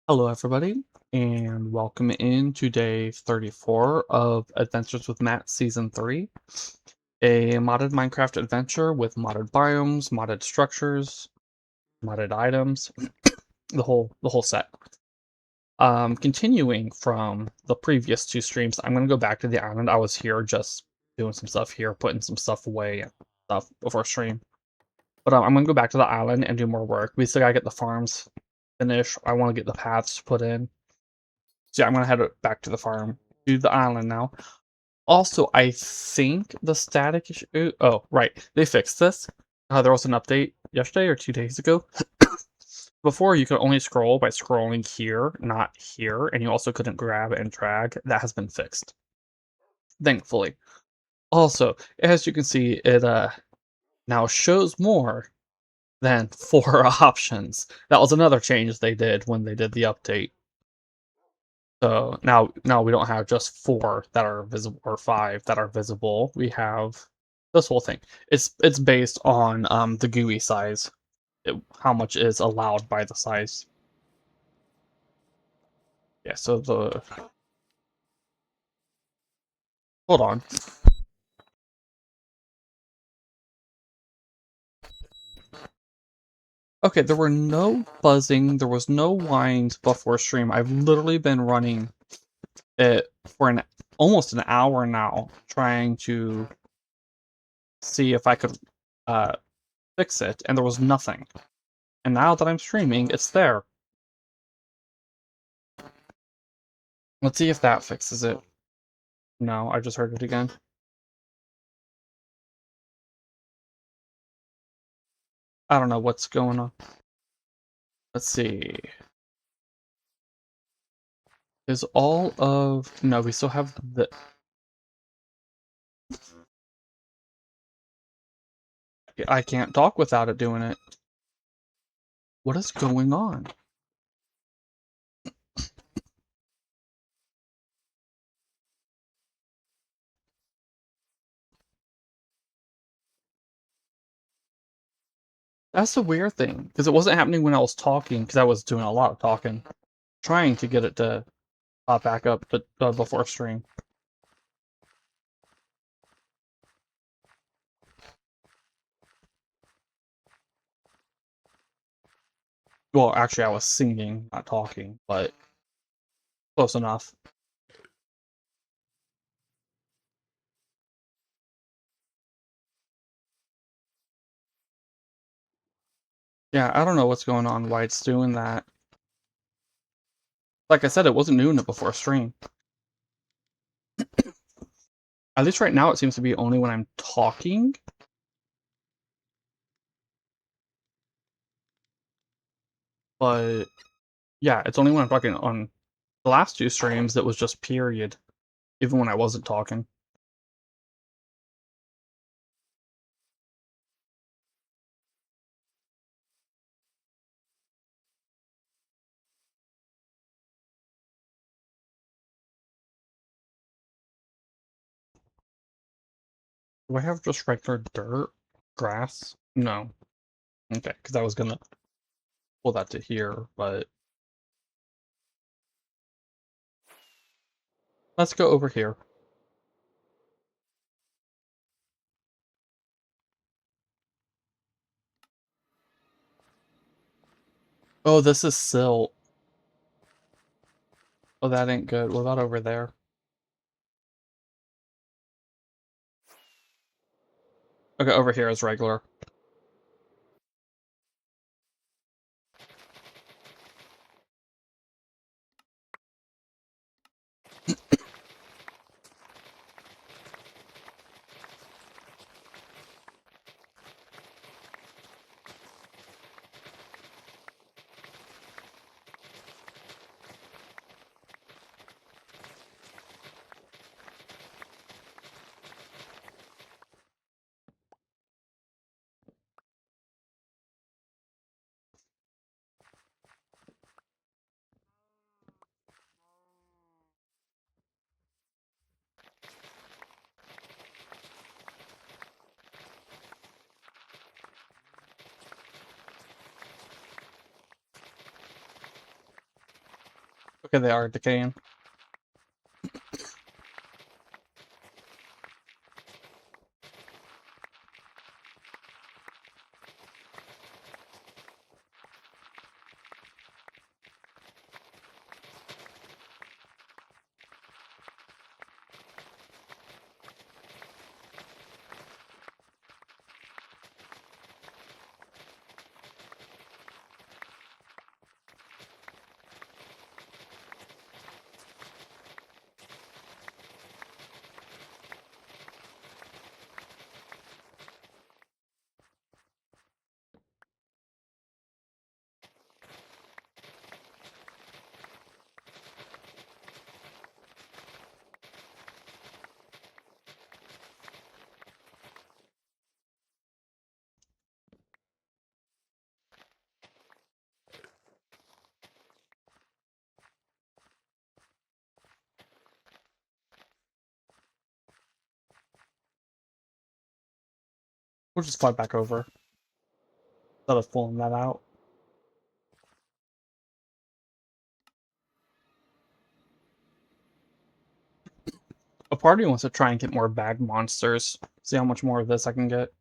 Hello, everybody, and welcome in to day 34 of Adventures with Matt Season 3, a modded Minecraft adventure with modded biomes, modded structures, modded items, the whole set. Continuing from the previous two streams, I'm gonna go back to the island. I was here just doing some stuff here, putting some stuff away and stuff before stream. But I'm gonna go back to the island and do more work. We still gotta get the farms finished. I want to get the paths put in. So yeah, I'm gonna head back to the farm, to the island now. Also, I think the static issue. Oh, right, they fixed this. There was an update yesterday or 2 days ago. Before, you could only scroll by scrolling here, not here, and you also couldn't grab and drag. That has been fixed, thankfully. Also, as you can see, it now shows more than 4 options. That was another change they did when they did the update. So now we don't have just 4 that are visible or 5 that are visible. We have this whole thing. It's based on the GUI size, how much is allowed by the size. Yeah, so the hold on. Okay, there were no buzzing, there was no whines before stream. I've literally been running it for almost an hour now, trying to see if I could fix it, and there was nothing. And now that I'm streaming, it's there. Let's see if that fixes it. No, I just heard it again. I don't know what's going on. Let's see. Is all of... No, we still have the... I can't talk without it doing it. What is going on? That's the weird thing, because it wasn't happening when I was talking, because I was doing a lot of talking. Trying to get it to pop back up but before stream. Well, actually, I was singing, not talking, but close enough. Yeah, I don't know what's going on, why it's doing that. Like I said, it wasn't doing it before stream. At least right now, it seems to be only when I'm talking. But yeah, it's only when I'm talking. On the last 2 streams that was just period, even when I wasn't talking. Do I have just regular dirt? Grass? No. Okay, because I was gonna pull that to here, but let's go over here. Oh, this is silt. Oh, that ain't good. What about over there? Okay, over here is regular. Okay, they are decaying. We'll just fly back over instead of pulling that out. A party wants to try and get more bag monsters. See how much more of this I can get.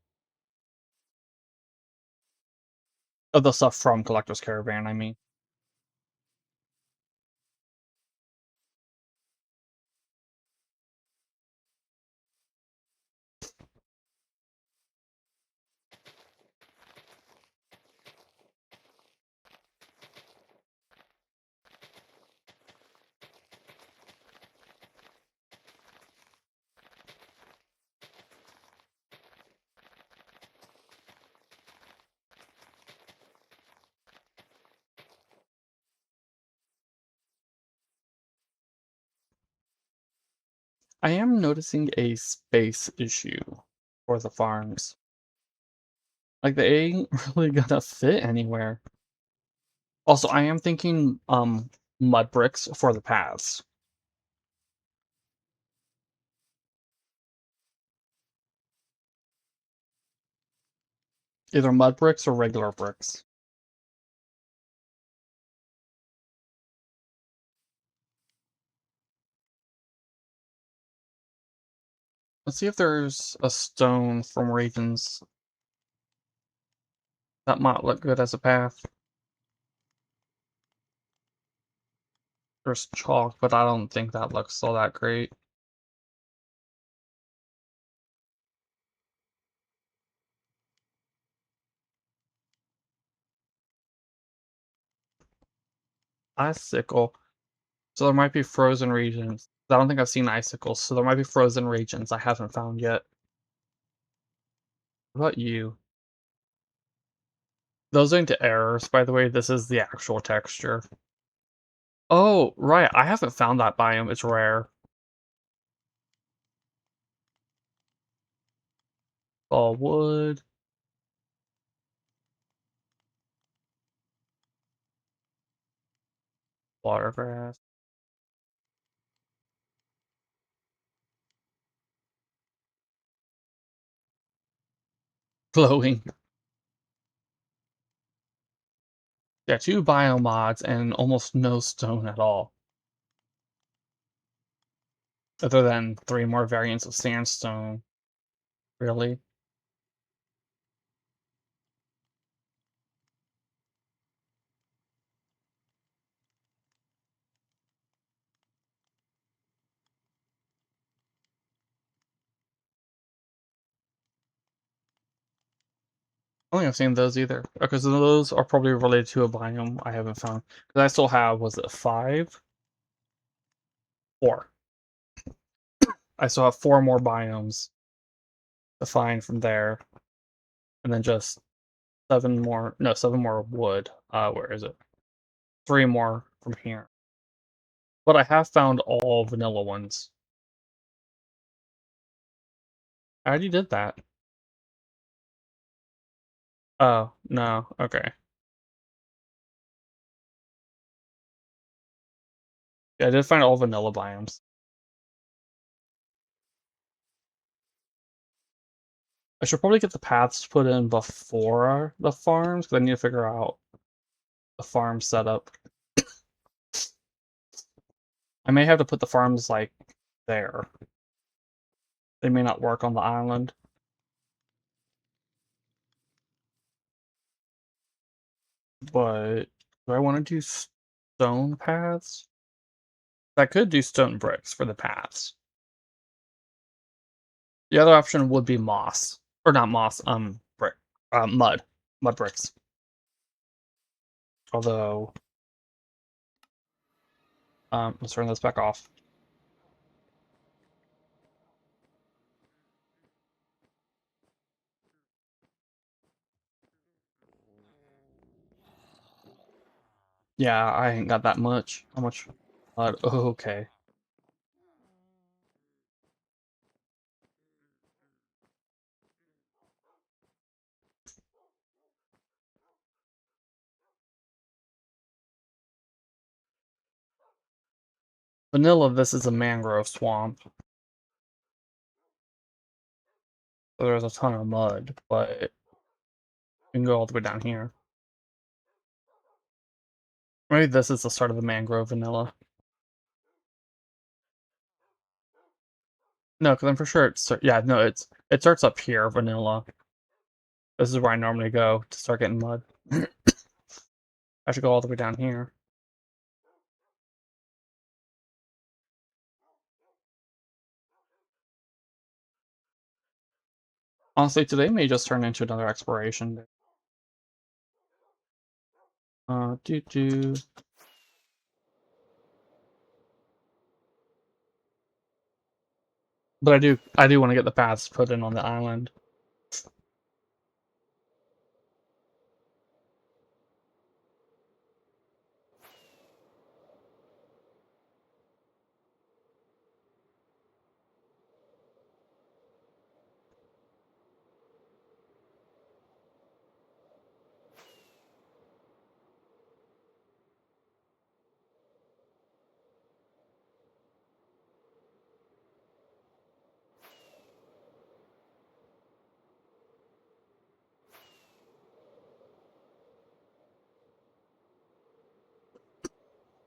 Of the stuff from Collector's Caravan, I mean. I am noticing a space issue for the farms. Like, they ain't really gonna fit anywhere. Also, I am thinking, mud bricks for the paths. Either mud bricks or regular bricks. Let's see if there's a stone from regions that might look good as a path. There's chalk, but I don't think that looks all that great. Icicle. So there might be frozen regions. I don't think I've seen icicles, so there might be frozen regions I haven't found yet. What about you? Those ain't errors, by the way. This is the actual texture. Oh, right. I haven't found that biome. It's rare. All wood. Watergrass. Glowing. Yeah, 2 biomods and almost no stone at all. Other than 3 more variants of sandstone. Really? I don't think I've seen those either. Okay, so those are probably related to a biome I haven't found. Because I still have, was it 5? 4. I still have 4 more biomes to find from there. And then just 7 more, no, 7 more wood. Where is it? 3 more from here. But I have found all vanilla ones. I already did that. Oh, no, okay. Yeah, I did find all vanilla biomes. I should probably get the paths put in before the farms, because I need to figure out the farm setup. I may have to put the farms, like, there. They may not work on the island. But do I want to do stone paths? I could do stone bricks for the paths. The other option would be moss. Or not moss, brick. Mud. Mud bricks. Although, let's turn this back off. Yeah, I ain't got that much. How much mud? Oh, okay. Vanilla, this is a mangrove swamp. So there's a ton of mud, but you can go all the way down here. Maybe this is the start of the mangrove vanilla. No, because I'm for sure it's yeah, no, it starts up here, vanilla. This is where I normally go to start getting mud. I should go all the way down here. Honestly, today may just turn into another exploration day. Doo doo. But I do want to get the paths put in on the island.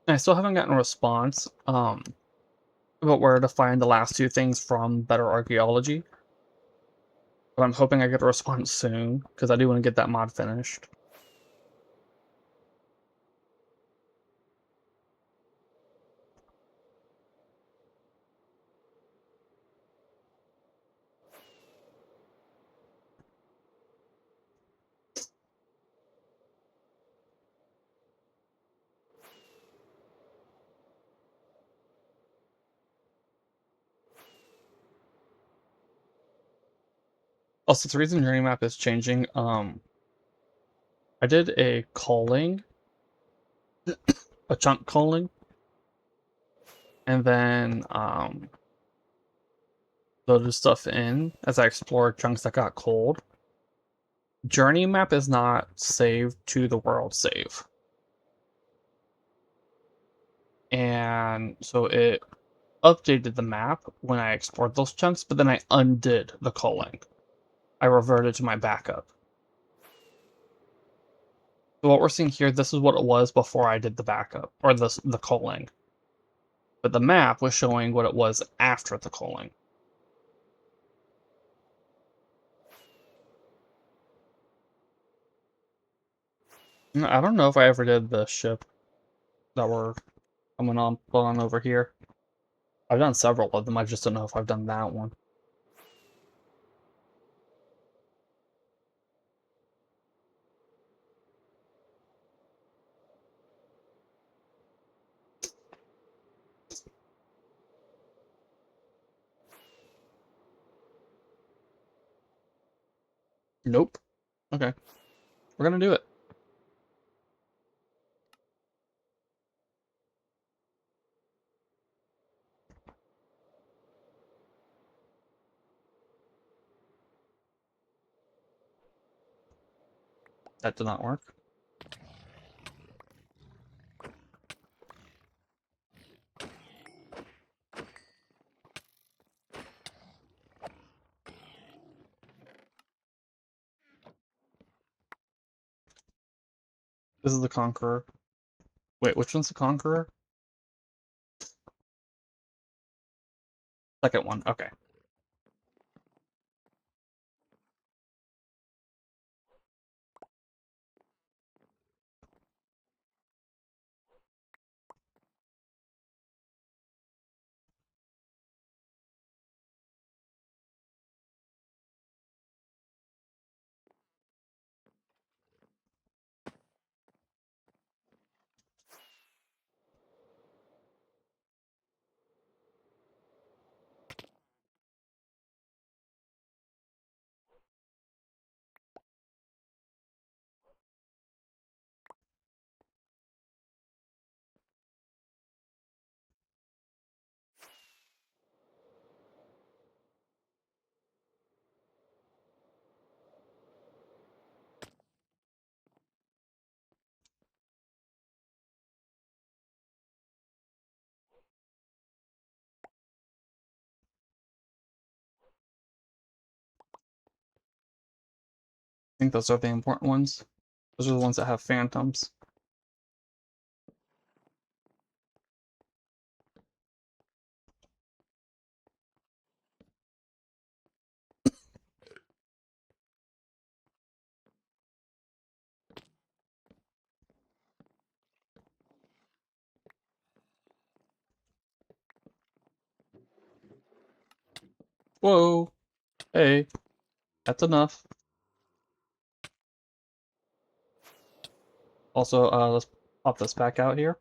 I still haven't gotten a response about where to find the last two things from Better Archaeology. But I'm hoping I get a response soon, because I do want to get that mod finished. Also, the reason journey map is changing, I did a culling, a chunk culling, and then loaded stuff in as I explored chunks that got cold. Journey map is not saved to the world save. And so it updated the map when I explored those chunks, but then I undid the culling. I reverted to my backup. So what we're seeing here, this is what it was before I did the backup, or the culling. But the map was showing what it was after the culling. I don't know if I ever did the ship that we're coming on over here. I've done several of them, I just don't know if I've done that one. Nope. Okay. We're gonna do it. That did not work. This is the Conqueror. Wait, which one's the Conqueror? Second one, okay. I think those are the important ones. Those are the ones that have phantoms. Whoa! Hey, that's enough. Also, let's pop this back out here.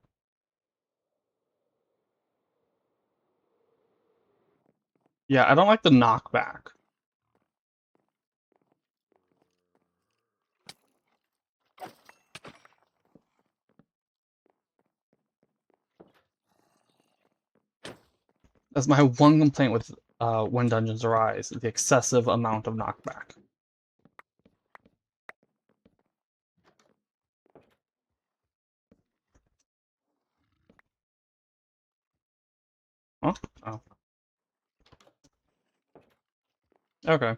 Yeah, I don't like the knockback. That's my one complaint with when Dungeons Arise, the excessive amount of knockback. Huh? Oh. Okay.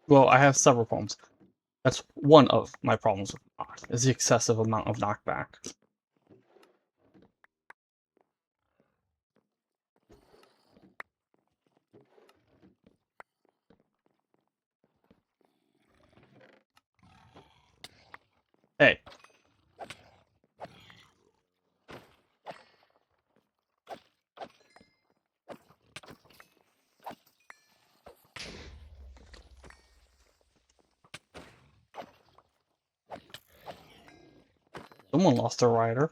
Well, I have several problems. That's one of my problems with mod, is the excessive amount of knockback. Hey. Someone lost their rider.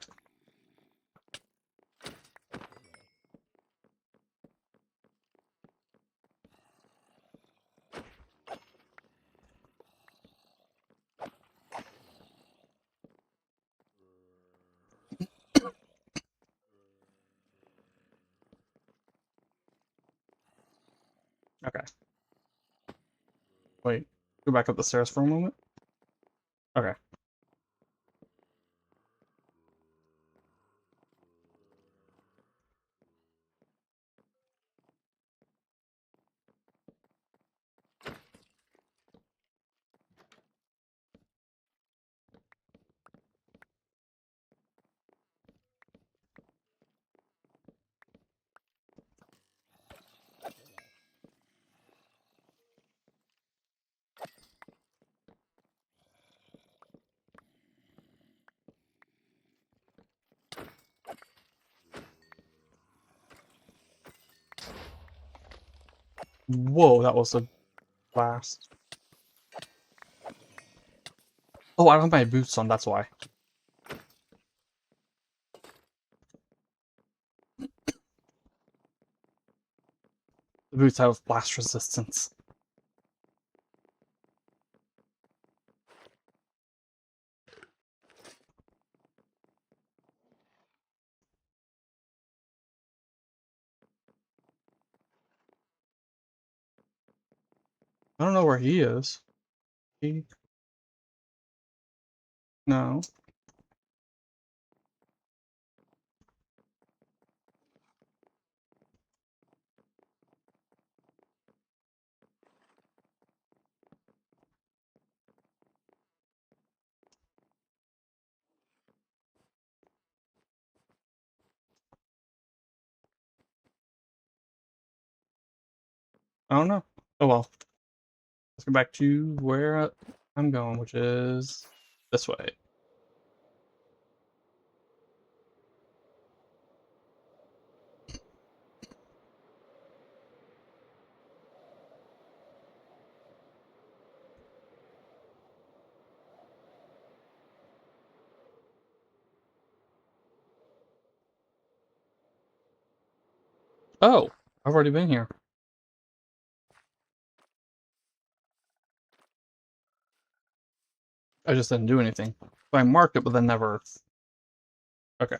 Okay. Wait. Go back up the stairs for a moment. Okay. Whoa, that was a blast. Oh, I don't have my boots on, that's why. The boots have blast resistance. I don't know where he is. He... No. I don't know. Oh well. Let's go back to where I'm going, which is this way. Oh, I've already been here. I just didn't do anything. So I marked it, but then never... Okay.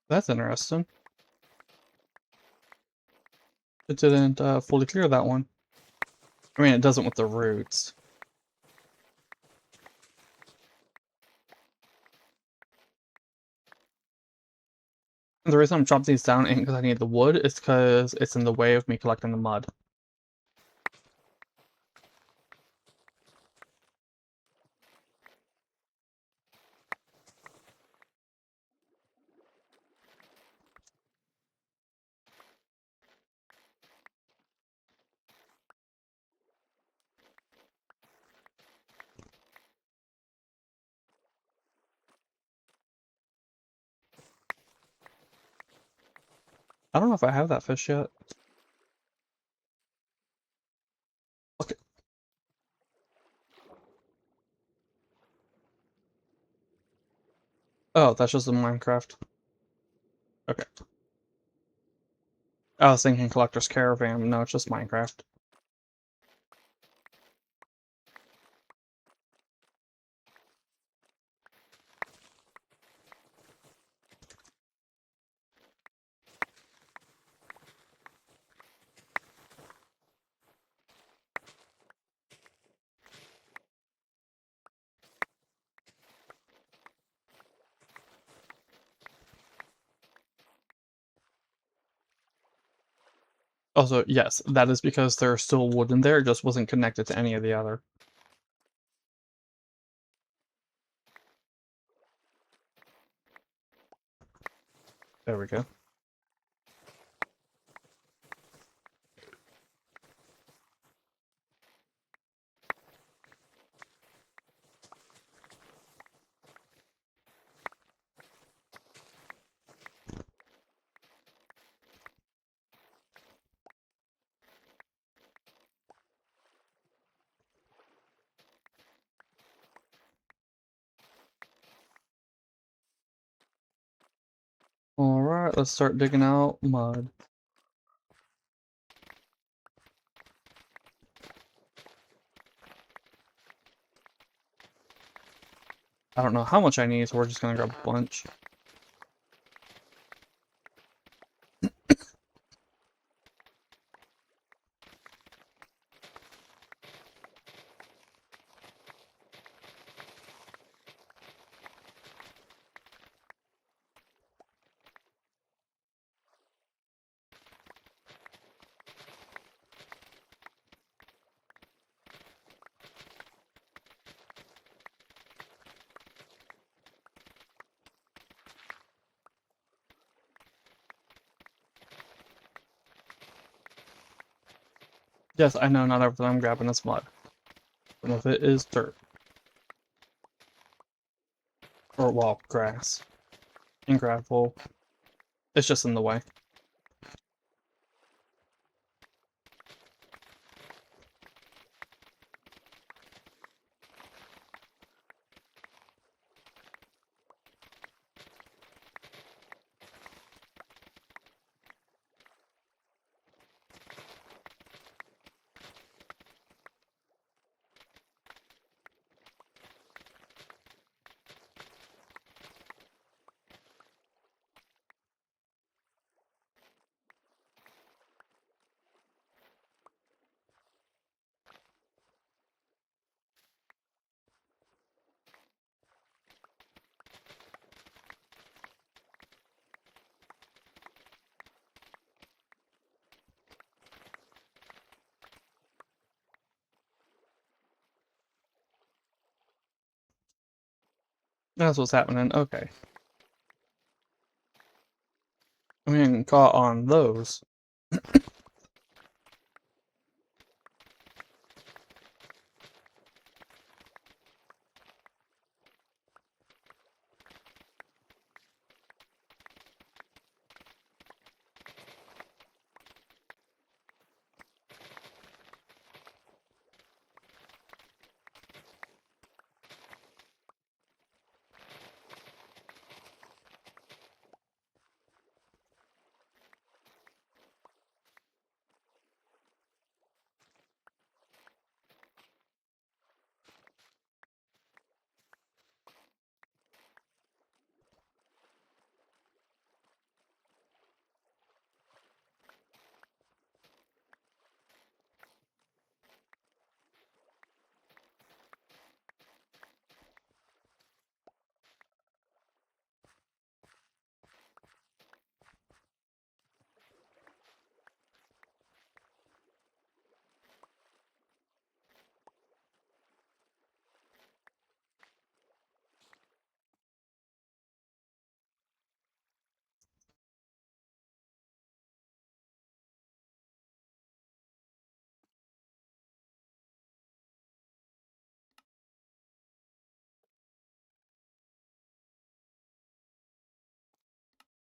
That's interesting. It didn't fully clear that one. I mean, it doesn't with the roots. And the reason I'm chopping these down ain't because I need the wood, it's because it's in the way of me collecting the mud. I don't know if I have that fish yet. Okay. Oh, that's just in Minecraft. Okay. I was thinking Collector's Caravan. No, it's just Minecraft. Also, yes, that is because there's still wood in there, it just wasn't connected to any of the other. There we go. Alright, let's start digging out mud. I don't know how much I need, so we're just gonna grab a bunch. Yes, I know not everything I'm grabbing is mud. Some of it is dirt. Or, well, grass. And gravel. It's just in the way. That's what's happening. Okay. I'm getting caught on those.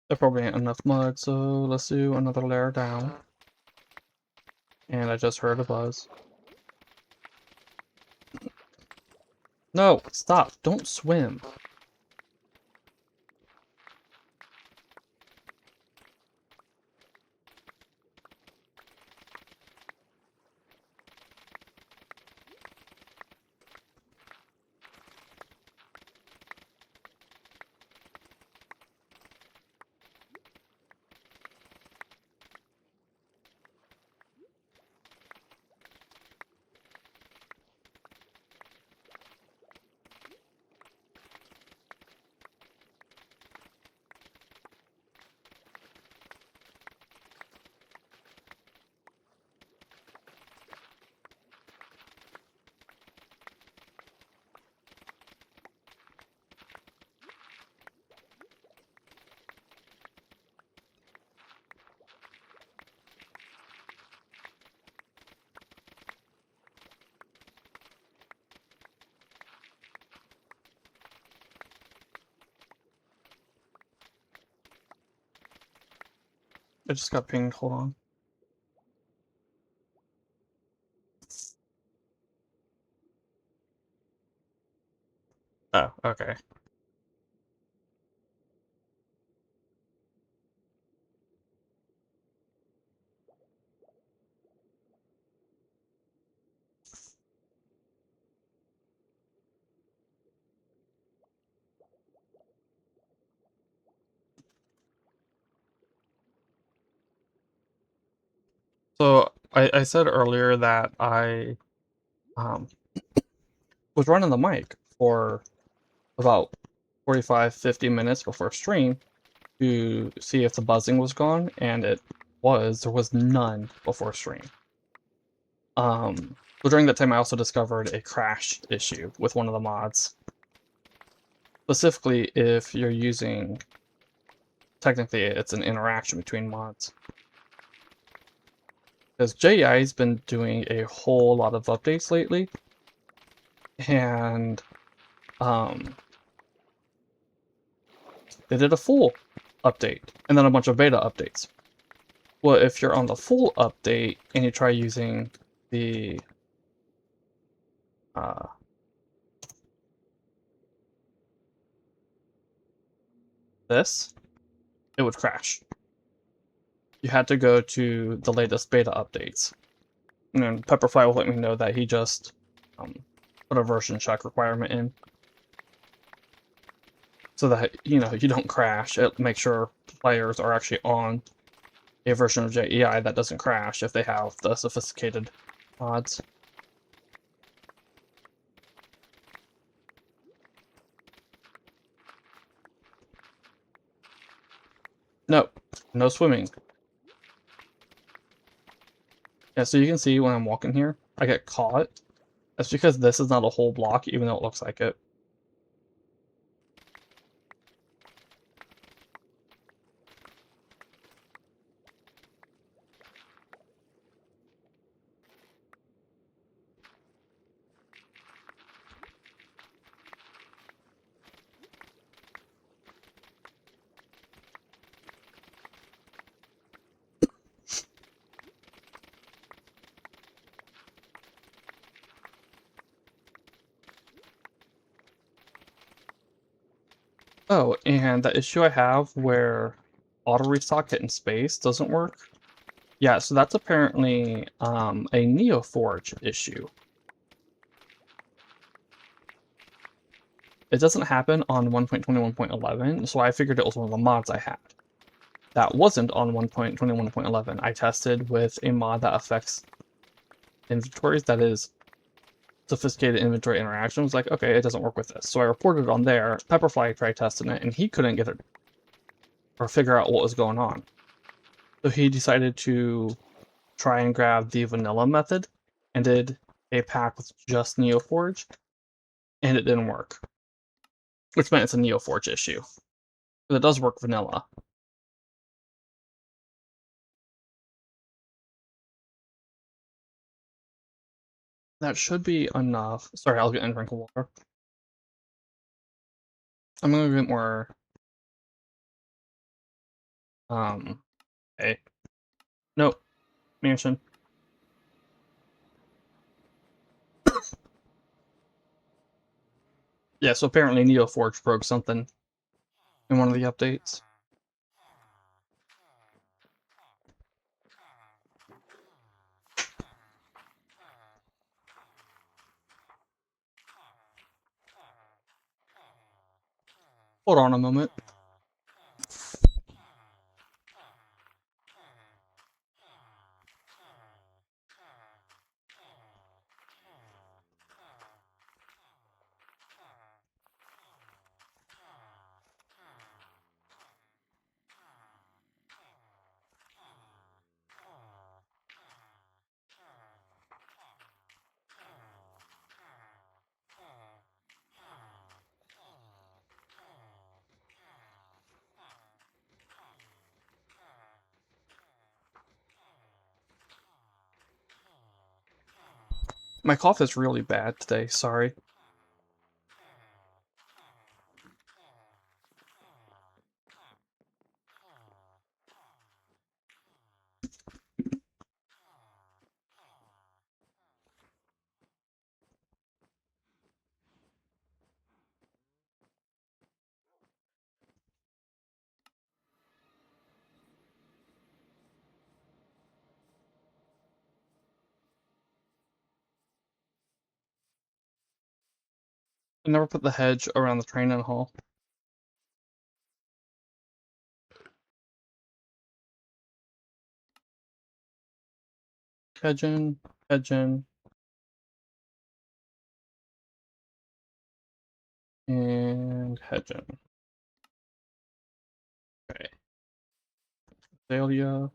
There probably ain't enough mud, so let's do another layer down. And I just heard a buzz. No, stop. Don't swim. I just got pinged. Hold on. Oh, okay. So I said earlier that I um was running the mic for about 45-50 minutes before stream to see if the buzzing was gone, and it was. There was none before stream. But during that time I also discovered a crash issue with one of the mods. Specifically if you're using, technically it's an interaction between mods. Because JEI has been doing a whole lot of updates lately, and they did a full update, and then a bunch of beta updates. Well, if you're on the full update and you try using the this, it would crash. You had to go to the latest beta updates. And then Pepperfly will let me know that he just put a version check requirement in. So that, you know, you don't crash. It makes sure players are actually on a version of JEI that doesn't crash if they have the sophisticated mods. No, no swimming. Yeah, so you can see when I'm walking here, I get caught. That's because this is not a whole block, even though it looks like it. Oh, and the issue I have where auto restock hit in space doesn't work. Yeah, so that's apparently a NeoForge issue. It doesn't happen on 1.21.11, so I figured it was one of the mods I had. That wasn't on 1.21.11. I tested with a mod that affects inventories, that is sophisticated inventory interaction. Was like, okay, it doesn't work with this. So I reported it on there. Pepperfly tried testing it, and he couldn't get it or figure out what was going on. So he decided to try and grab the vanilla method and did a pack with just NeoForge, and it didn't work. Which meant it's a NeoForge issue. But it does work vanilla. That should be enough. Sorry, I'll get in a drink of water. I'm gonna get more hey. Nope. Mansion. Yeah, so apparently NeoForge broke something in one of the updates. Hold on a moment. My cough is really bad today, sorry. I never put the hedge around the train and hall. Hedging, hedging. And hedging. Okay. Dahlia.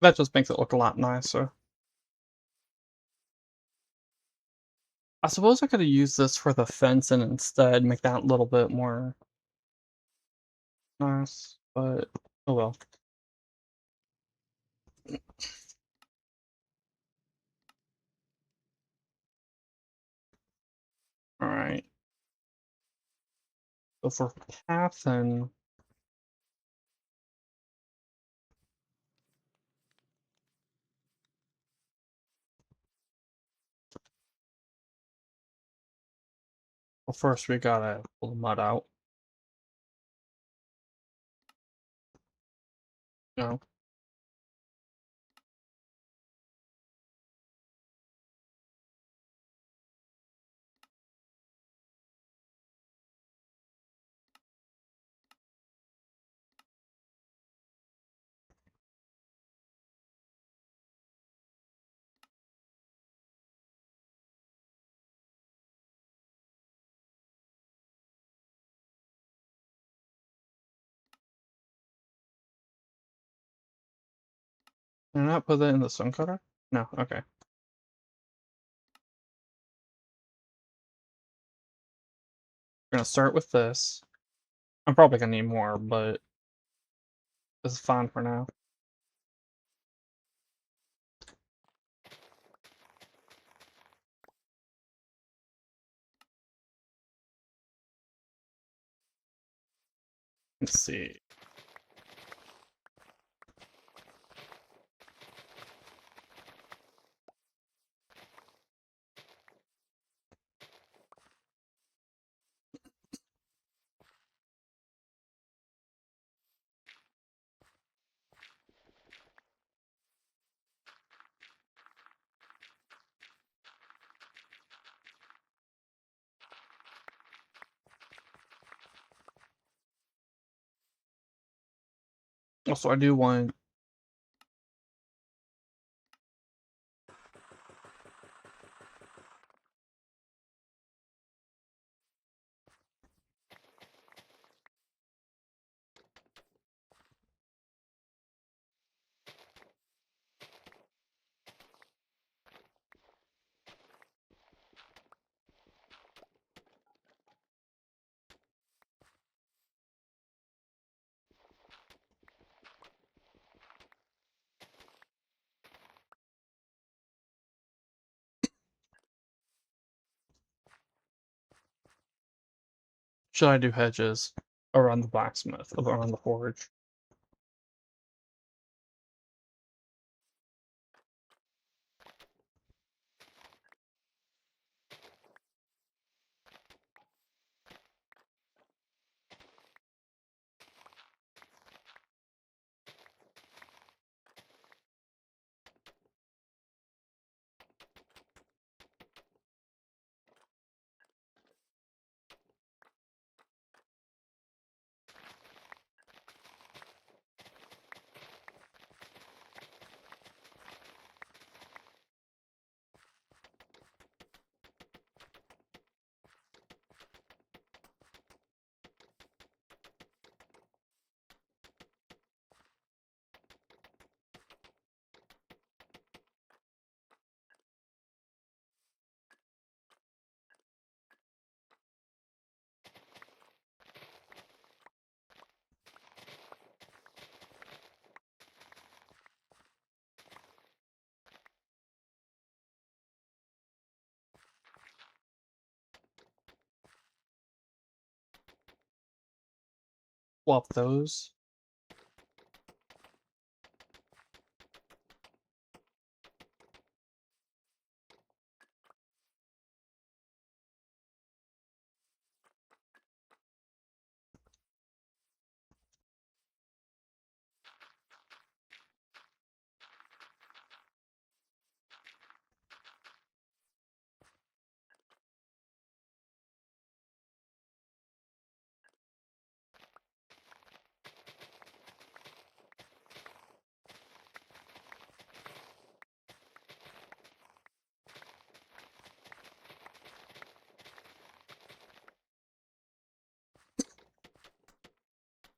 That just makes it look a lot nicer. I suppose I could have used this for the fence and instead make that a little bit more nice, but oh well. Alright. So for path and well, first we gotta pull the mud out. No. Can I not put that in the stone cutter? No, okay. We're gonna start with this. I'm probably gonna need more, but this is fine for now. Let's see. Also, I do want should I do hedges around the blacksmith, around the forge? Swap those.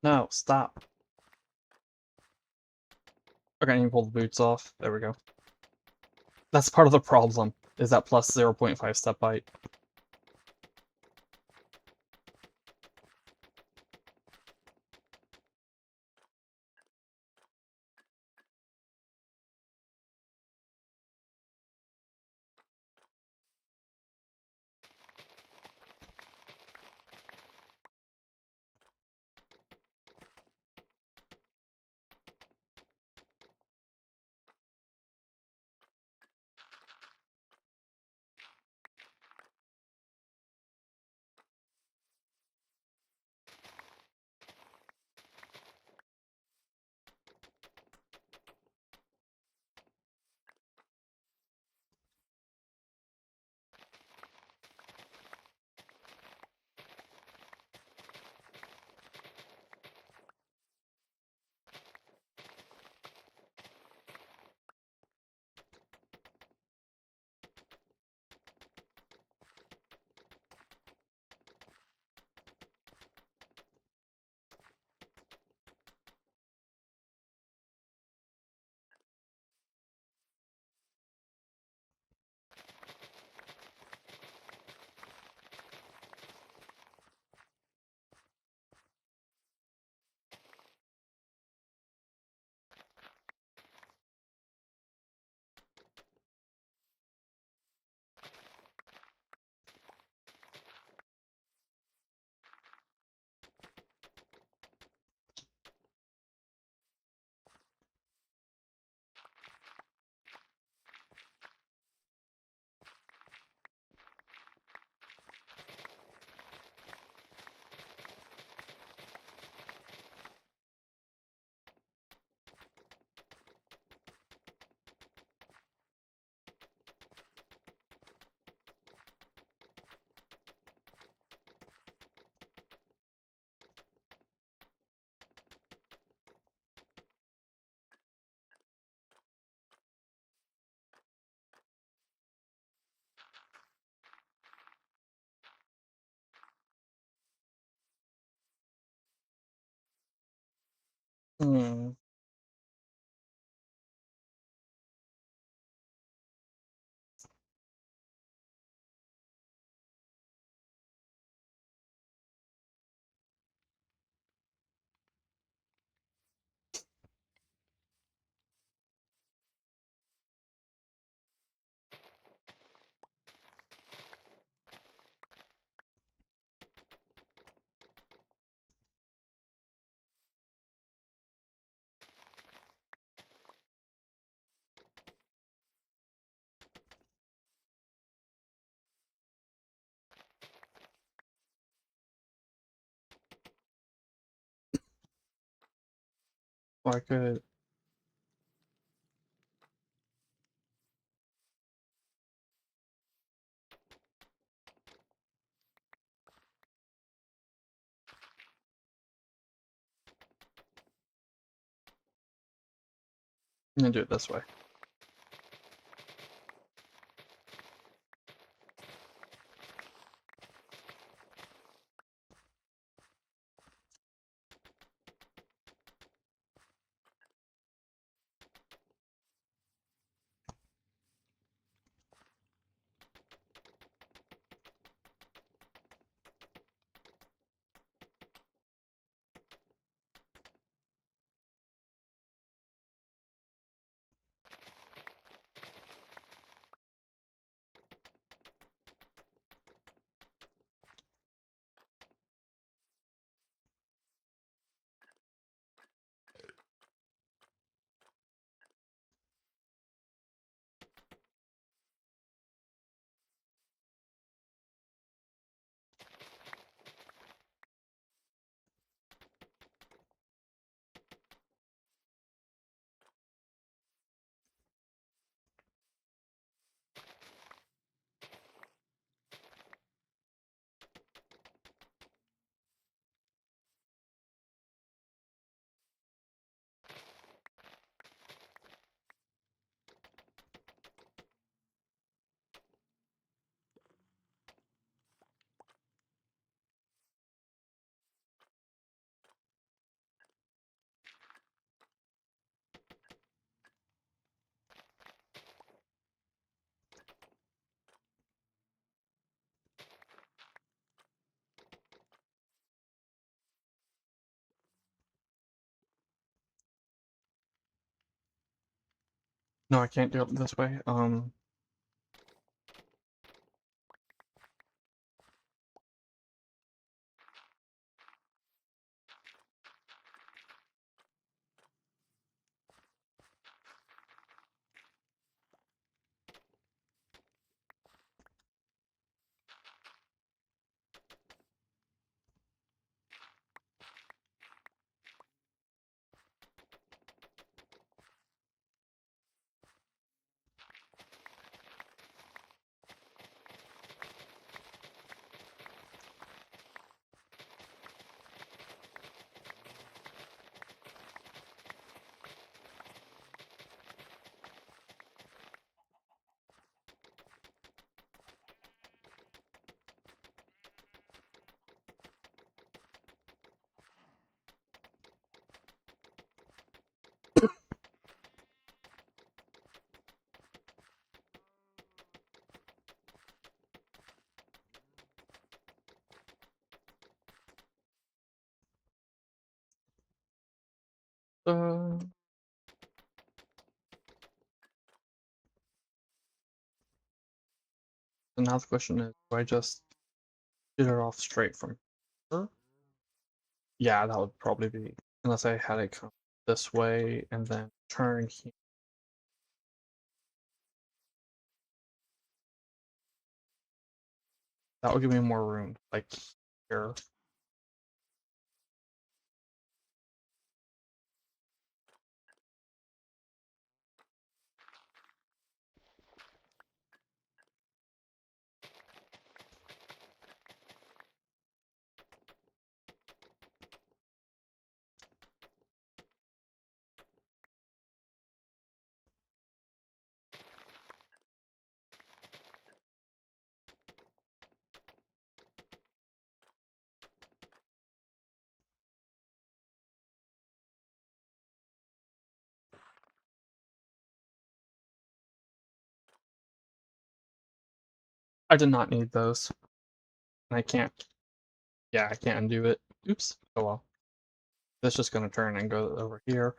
No, stop. Okay, you can pull the boots off. There we go. That's part of the problem, is that plus 0.5 step height. Hmm. Well, I could... I'm gonna do it this way. No, I can't do it this way. Uh, so now the question is, do I just shoot it off straight from here? Yeah, that would probably be, unless I had it come this way and then turn here. That would give me more room, like here. I did not need those. And I can't, yeah, I can't undo it. Oops. Oh well. That's just gonna turn and go over here.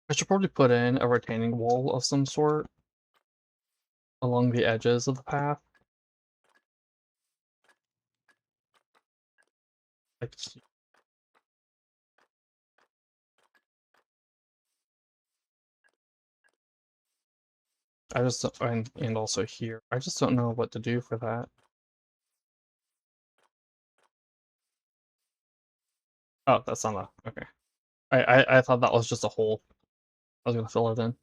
I should probably put in a retaining wall of some sort along the edges of the path. Like, I just and also here. I just don't know what to do for that. Oh, that's not a okay. I thought that was just a hole. I was gonna fill it in.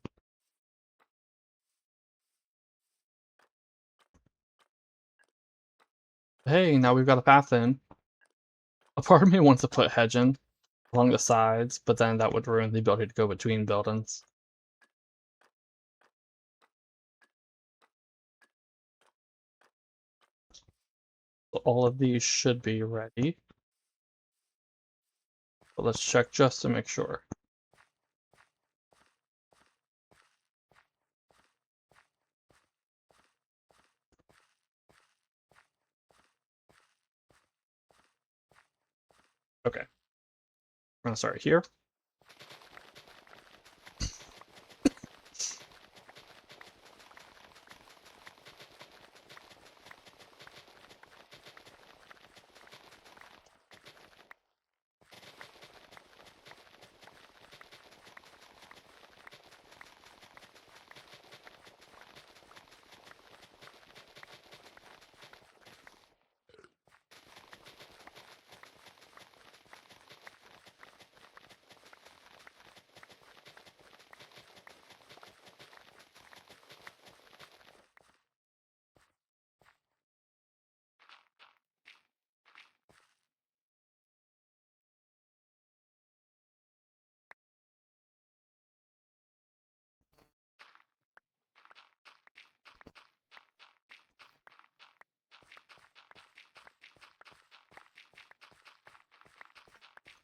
Hey, now we've got a path in. A part of me wants to put hedging along the sides, but then that would ruin the ability to go between buildings. So all of these should be ready. But let's check just to make sure. Okay. We're gonna start here.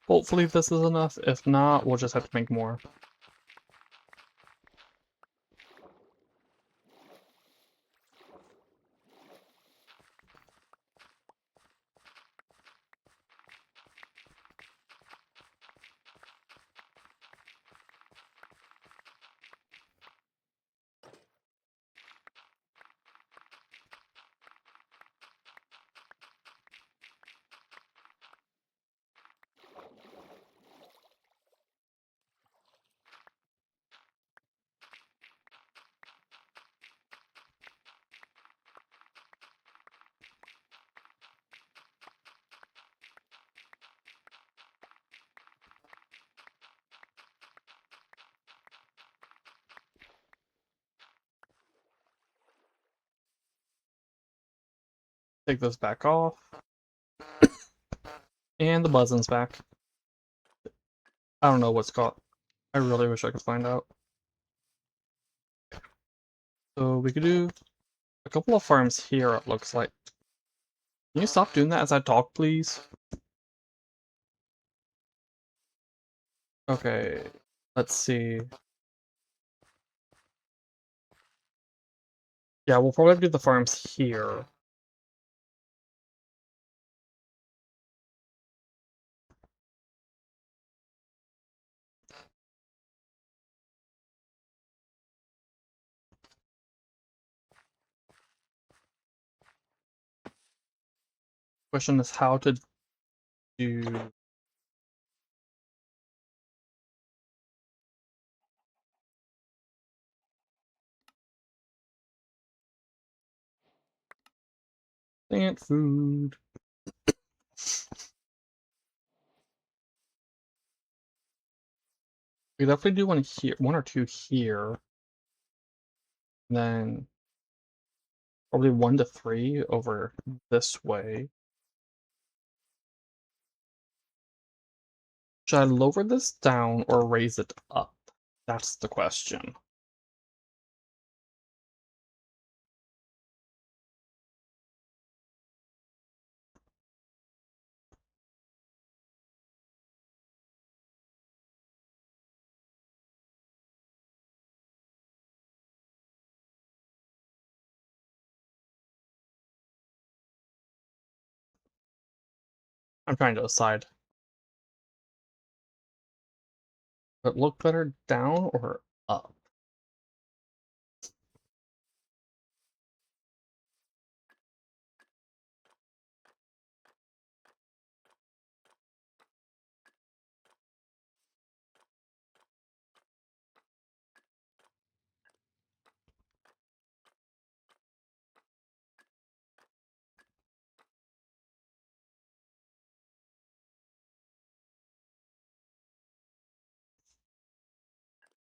Hopefully this is enough. If not, we'll just have to make more. Take this back off. And the buzzin's back. I don't know what's caught. I really wish I could find out. So we could do a couple of farms here, it looks like. Can you stop doing that as I talk, please? Okay, let's see. Yeah, we'll probably do the farms here. Question is how to do... plant food. We definitely do one here, one or two here. Then probably 1 to 3 over this way. Should I lower this down or raise it up? That's the question. I'm trying to decide. Would it look better down or up?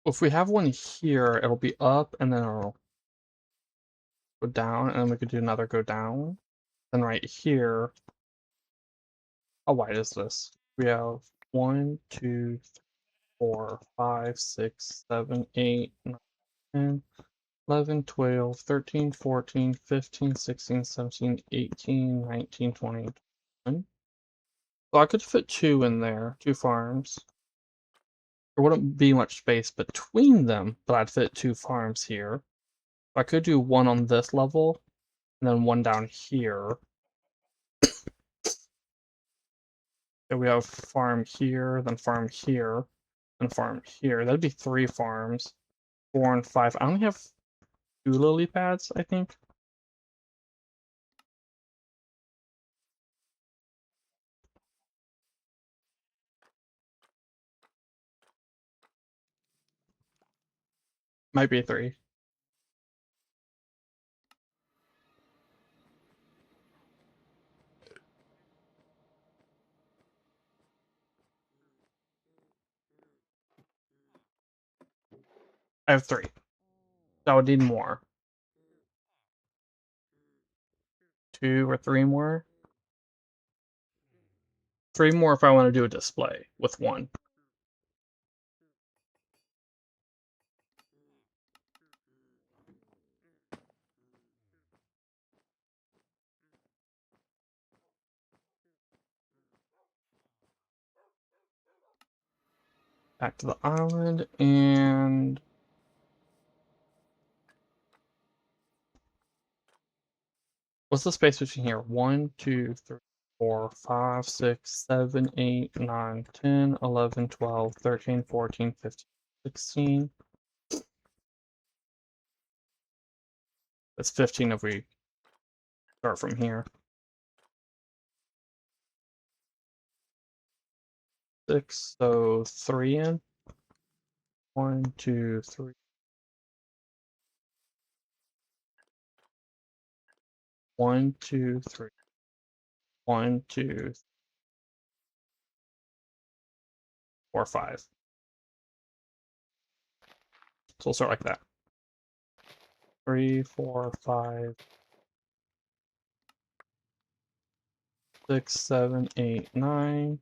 If we have one here, it'll be up and then it'll go down, and then we could do another go down. Then right here, how wide is this? We have 1, 2, 4, 5, 6, 7, 8, 9, 10, 11, 12, 13, 14, 15, 16, 17, 18, 19, 20, 21. So I could fit 2 in there, 2 farms. There wouldn't be much space between them, but I'd fit 2 farms here. I could do 1 on this level, and then 1 down here. And we have farm here, then farm here, and farm here. That'd be 3 farms. 4 and 5. I only have 2 lily pads, I think. Might be 3. I have 3. So I would need more. 2 or 3 more. 3 more if I want to do a display with 1. back to the island, and what's the space between here? 1, 2, 3, 4, 5, 6, 7, 8, 9, 10, 11, 12, 13, 14, 15, 16. That's 15 if we start from here. 6, so 3 in. 1, 2, 3. 1, 2, 3. 1, 2, 4, 5. So we'll start like that. 3, 4, 5, 6, 7, 8, 9.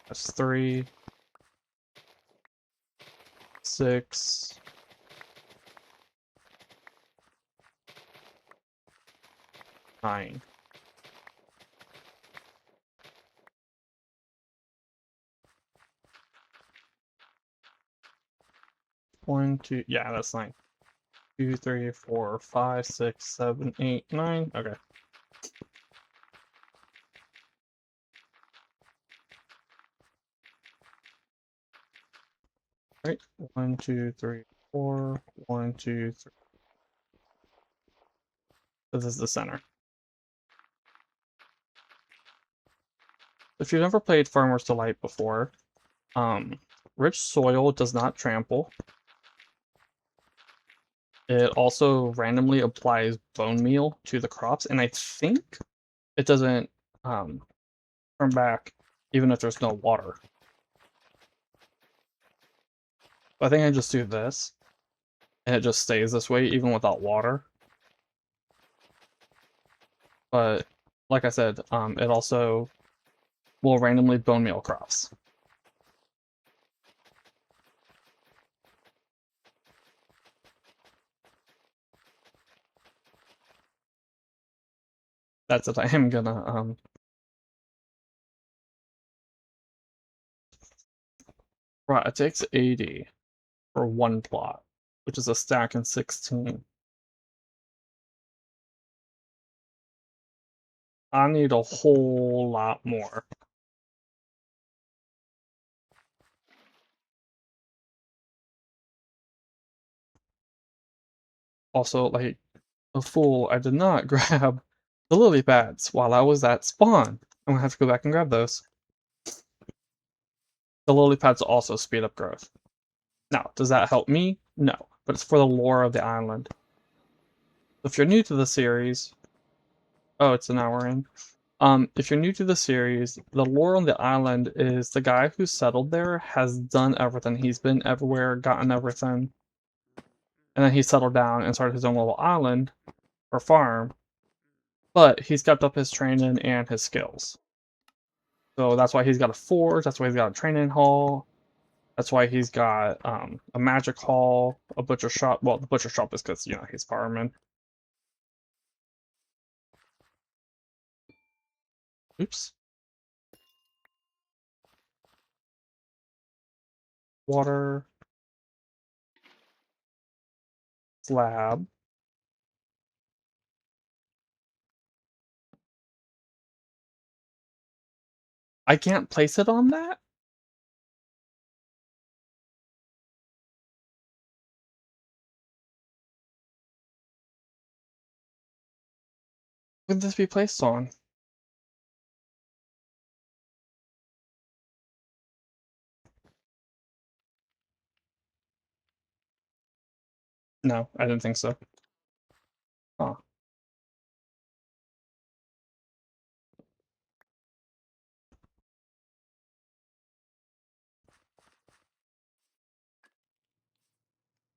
That's 3, 6, 9. 1, 2, yeah, that's 9. 2, 3, 4, 5, 6, 7, 8, 9. Okay. Right. 1, 2, 3, 4. 1, 2, 3. This is the center. If you've never played Farmer's Delight before, rich soil does not trample. It also randomly applies bone meal to the crops, and I think it doesn't turn back even if there's no water. But I think I just do this, and it just stays this way even without water. But like I said, it also will randomly bone meal crops. That's it. I am gonna right, it takes 80 for one plot, which is a stack in 16. I need a whole lot more. Also, like a fool, I did not grab the lily pads while I was at spawn. I'm gonna have to go back and grab those. The lily pads also speed up growth. Now, does that help me? No, but it's for the lore of the island. If you're new to the series, oh, it's an hour in. If you're new to the series, the lore on the island is the guy who settled there has done everything. He's been everywhere, gotten everything, and then he settled down and started his own little island or farm. But he's kept up his training and his skills. So that's why he's got a forge. That's why he's got a training hall. That's why he's got a magic hall, a butcher shop. Well, the butcher shop is because he's fireman. Oops. Water slab. I can't place it on that? Would this be placed on? No, I didn't think so. Huh.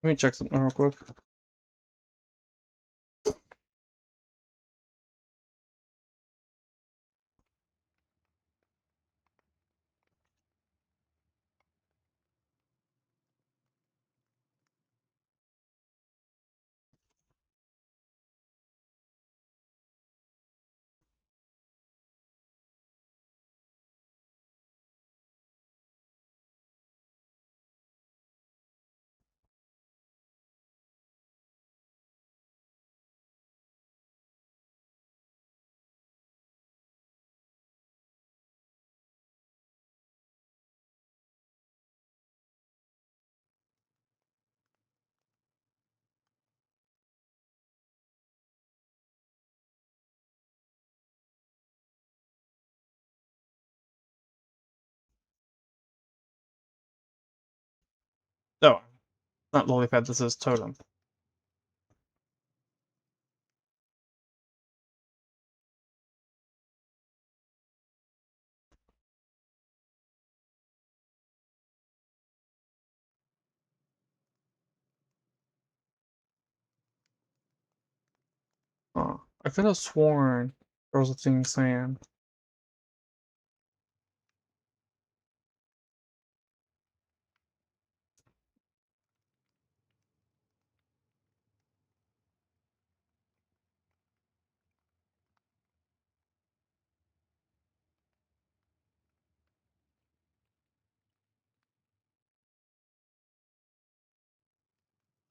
Let me check something real quick. Not lily pad, this is totem. Oh, I could have sworn there was a thing saying.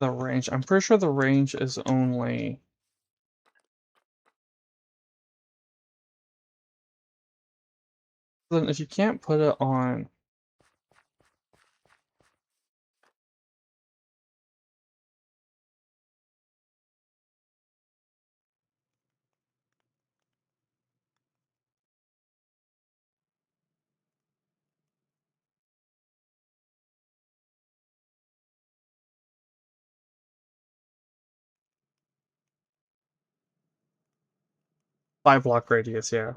The range. I'm pretty sure the range is only. Then if you can't put it on. Five block radius, yeah.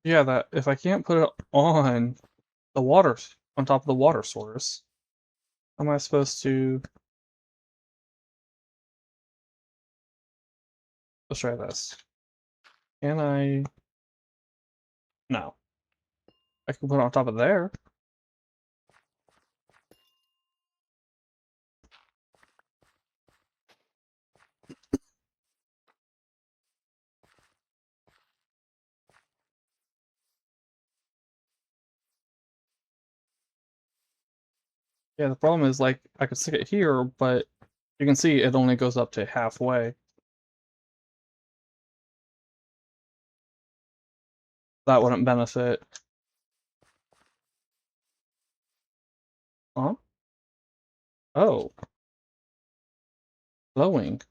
Yeah, that if I can't put it on the water, on top of the water source, how am I supposed to? Let's try this. Can I? No. I can put it on top of there. Yeah, the problem is like I could stick it here, but you can see it only goes up to halfway. That wouldn't benefit. Huh? Oh, glowing.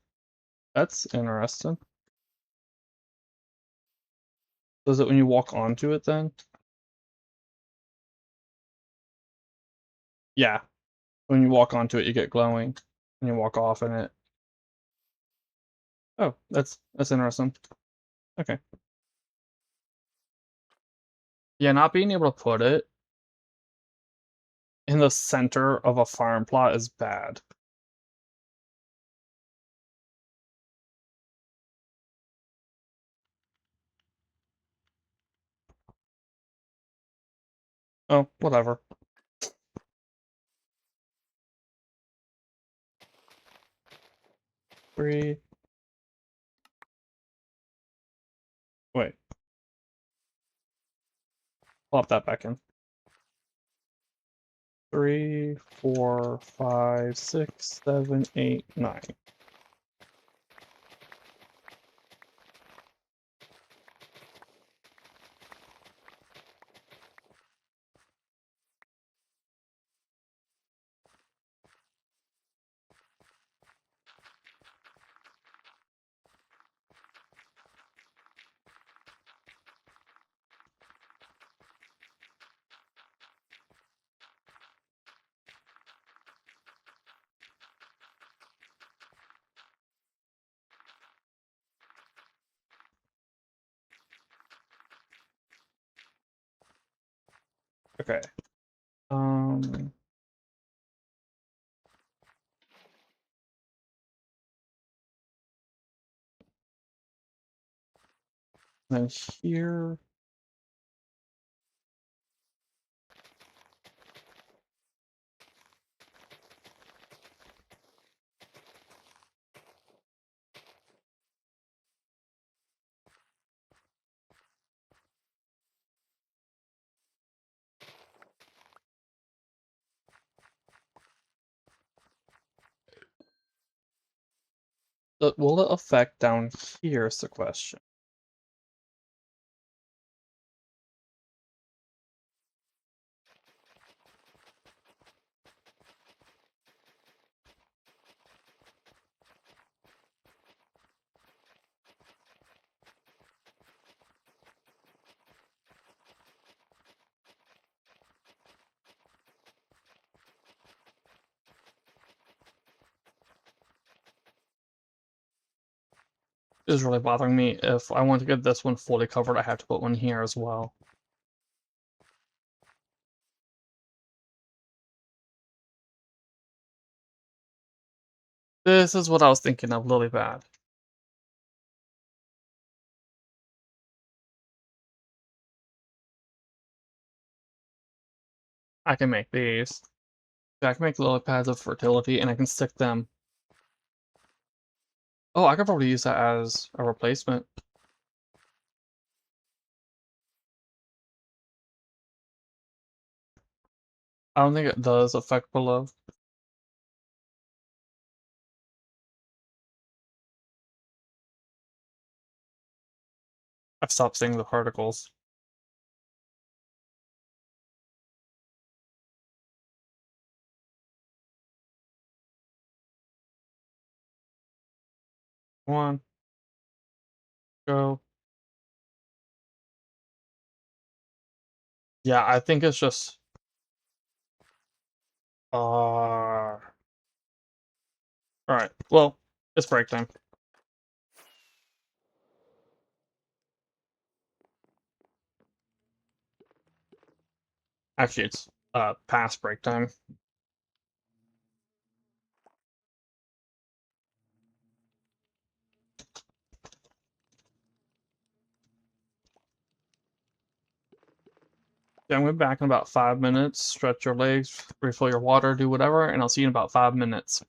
That's interesting. Does it when you walk onto it then? Yeah. When you walk onto it, you get glowing. And you walk off in it. Oh, that's interesting. Okay. Yeah, not being able to put it in the center of a farm plot is bad. Oh, whatever. Three. Wait. Plop that back in. 3, 4, 5, 6, 7, 8, 9. Okay. Um. Then here. Will it affect down here is the question. is really bothering me. If I want to get this one fully covered, I have to put one here as well. This is what I was thinking of, lily pad. I can make these. I can make lily pads of fertility, and I can stick them. Oh, I could probably use that as a replacement. I don't think it does affect below. I've stopped seeing the particles. Come on. Go. Yeah, I think it's just... Alright, well, it's break time. Actually, it's past break time. Yeah, I'm gonna be back in about 5 minutes. Stretch your legs, refill your water, do whatever, and I'll see you in about 5 minutes.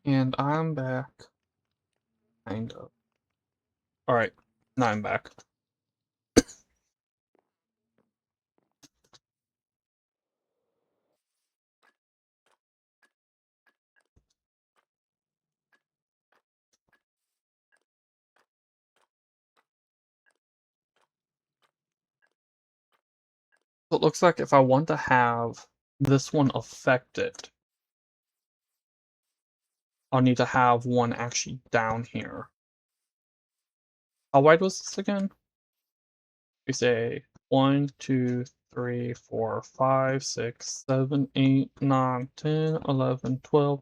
And I'm back. Kind of. Alright, now I'm back. So it looks like if I want to have this one affected, I'll need to have one actually down here. How wide was this again? We say 1, 2, 3, 4, 5, 6, 7, 8, 9, 10, 11, 12,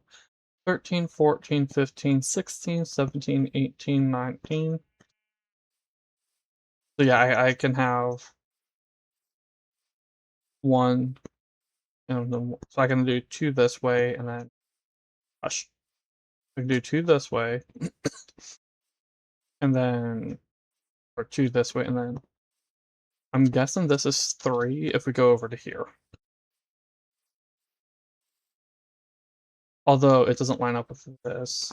13, 14, 15, 16, 17, 18, 19. So yeah, I can have one, and then so I can do two this way, and then gosh, I can do two this way, and then or two this way, and then I'm guessing this is three if we go over to here. Although it doesn't line up with this.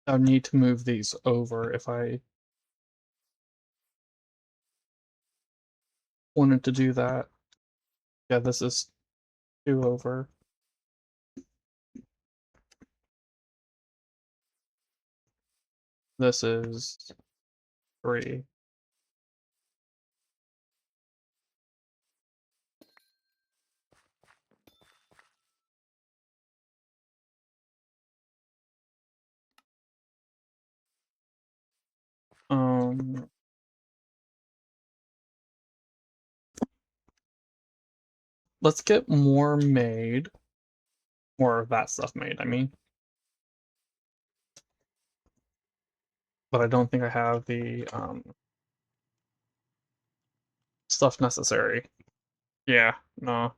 I'll need to move these over if I wanted to do that. Yeah, this is two over. This is three. Um, let's get more made. More of that stuff made, I mean. But I don't think I have the stuff necessary. Yeah, no.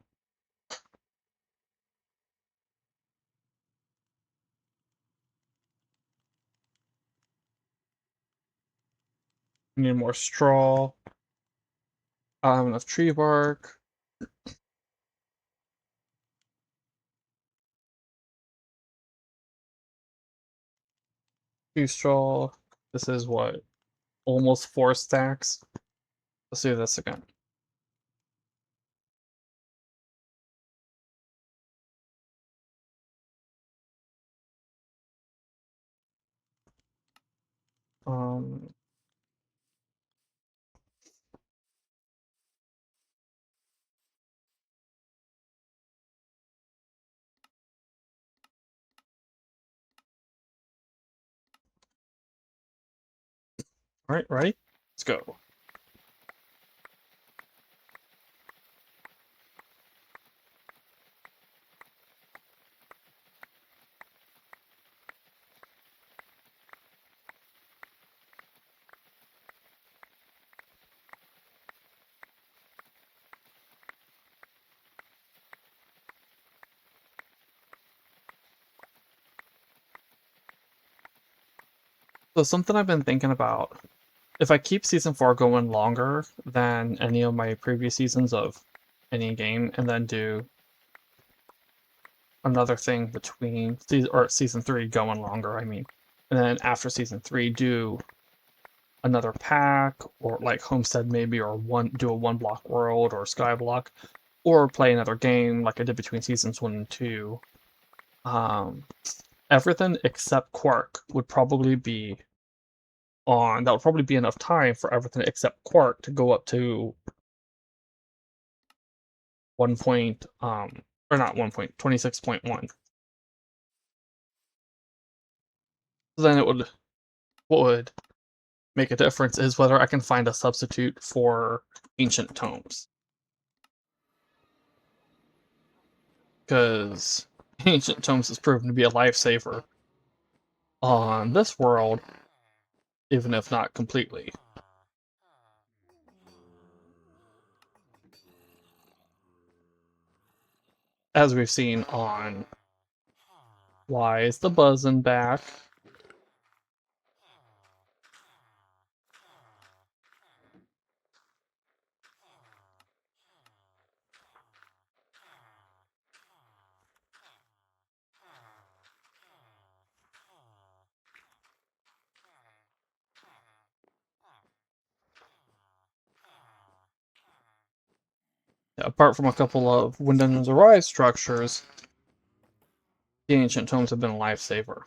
I need more straw. I don't have enough tree bark. Two straw. This is what? Almost four stacks. Let's do this again. Um, Alright, ready? Let's go. So something I've been thinking about, if I keep season 4 going longer than any of my previous seasons of any game, and then do another thing between season 3 going longer, I mean, and then after season 3 do another pack or like Homestead maybe, or do a one block world or Skyblock, or play another game like I did between seasons 1 and 2. Um, everything except Quark would probably be on. That would probably be enough time for everything except Quark to go up to 1 point, or not 1 point, 26.1. So then what would make a difference is whether I can find a substitute for Ancient Tomes. Because Ancient Tomes has proven to be a lifesaver on this world, even if not completely. As we've seen on Why is the Buzzin' Back? Apart from a couple of Wind Engines Arise structures, the ancient tomes have been a lifesaver.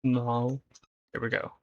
No. Here we go.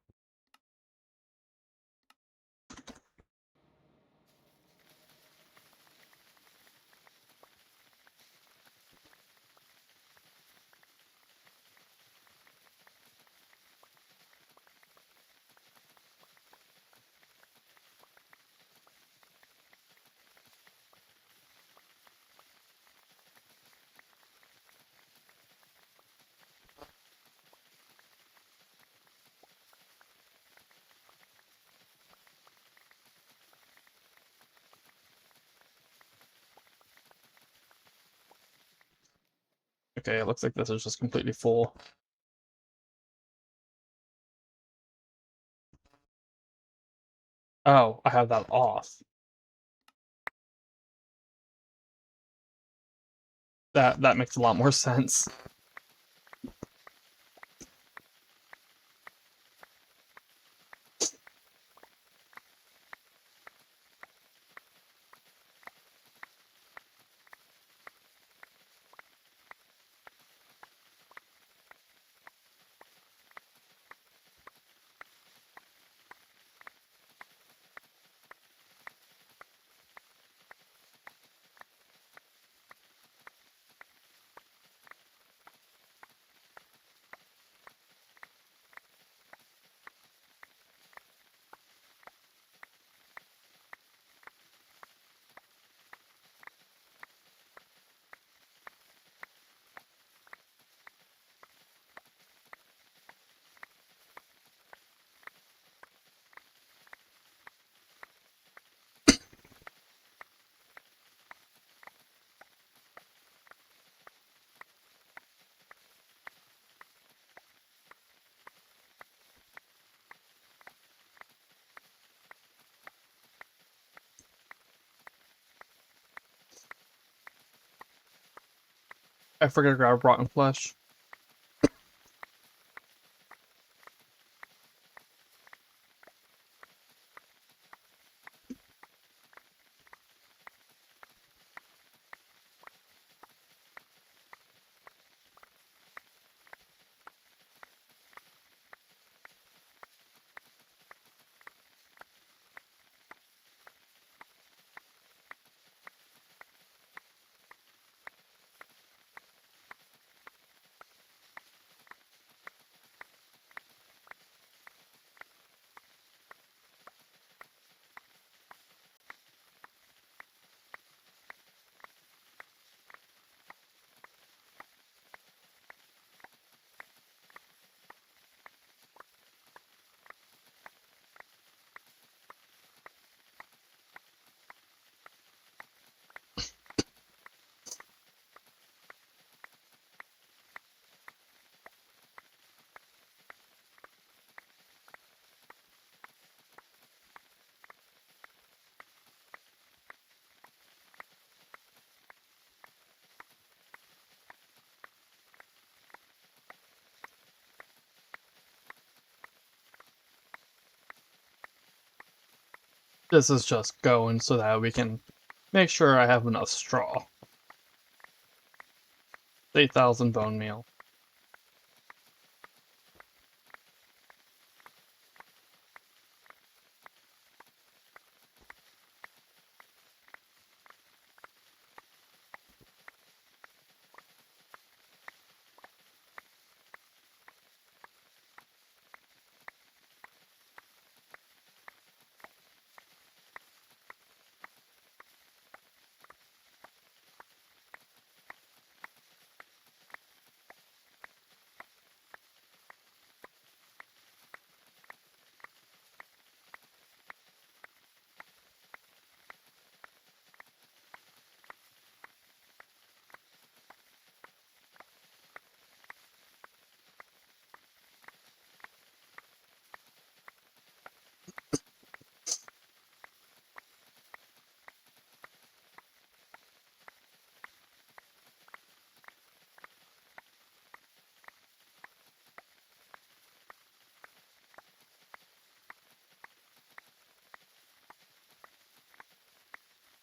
Okay, it looks like this is just completely full. Oh, I have that off. That makes a lot more sense. I forgot to grab rotten flesh. This is just going so that we can make sure I have enough straw. 8,000 bone meal.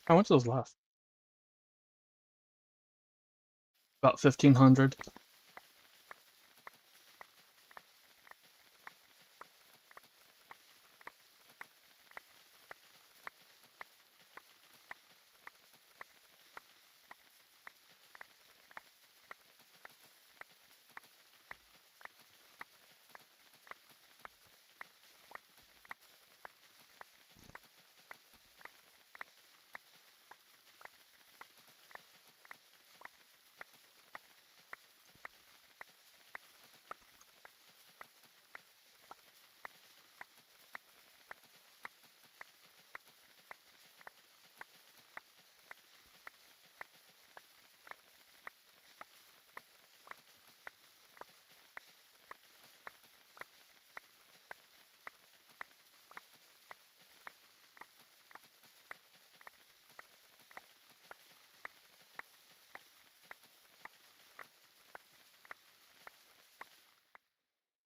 How much is left? About 1,500.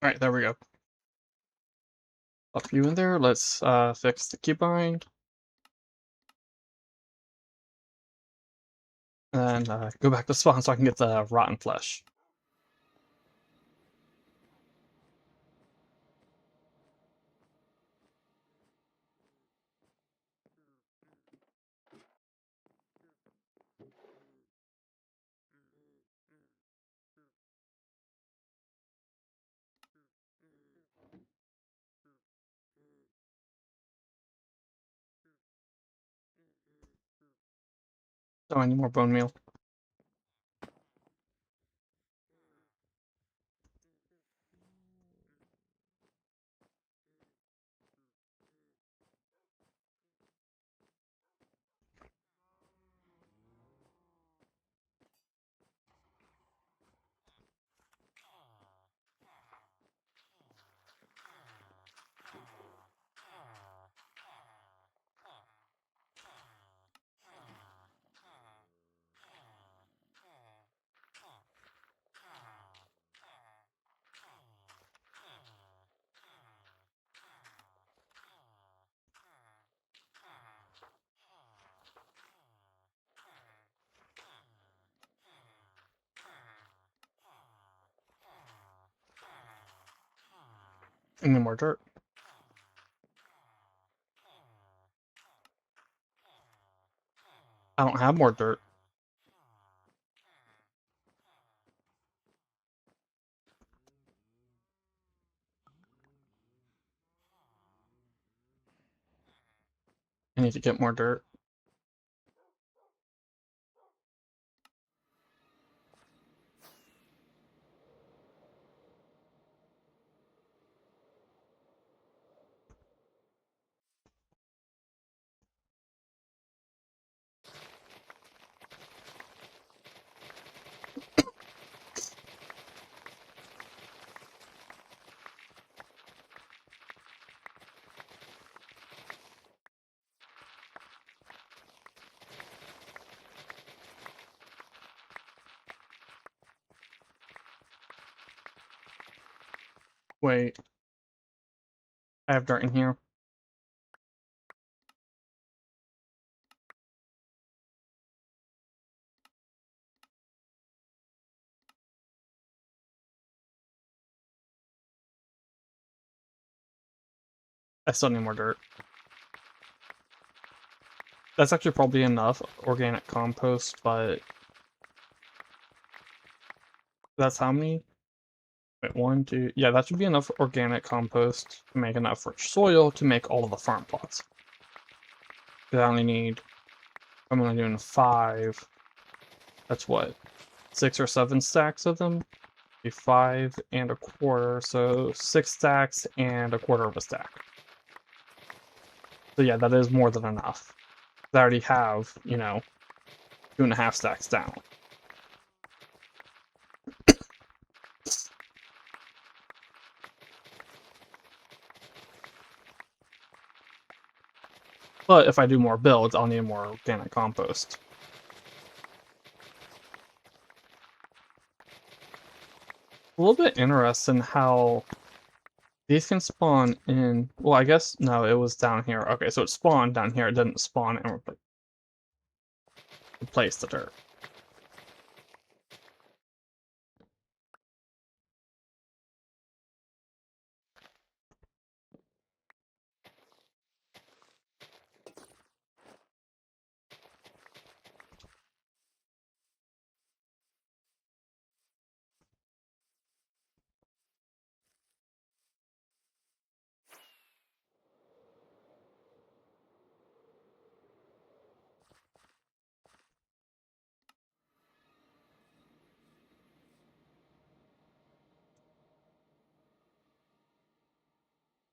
Alright, there we go. Up you in there. Let's fix the keybind. And then go back to spawn so I can get the rotten flesh. Oh, I need more bone meal. I need more dirt. I don't have more dirt. I need to get more dirt. Wait. I have dirt in here. I still need more dirt. That's actually probably enough organic compost, but that's how many? Wait, 1, 2. Yeah, that should be enough organic compost to make enough rich soil to make all of the farm plots. 'Cause I only need, I'm only doing 5. That's what, 6 or 7 stacks of them? Be 5 and a quarter, so 6 stacks and a quarter of a stack. So yeah, that is more than enough. I already have, 2.5 stacks down. But if I do more builds, I'll need more organic compost. A little bit interesting how these can spawn in. Well, I guess no, it was down here. Okay, so it spawned down here. It didn't spawn in. Replace the dirt.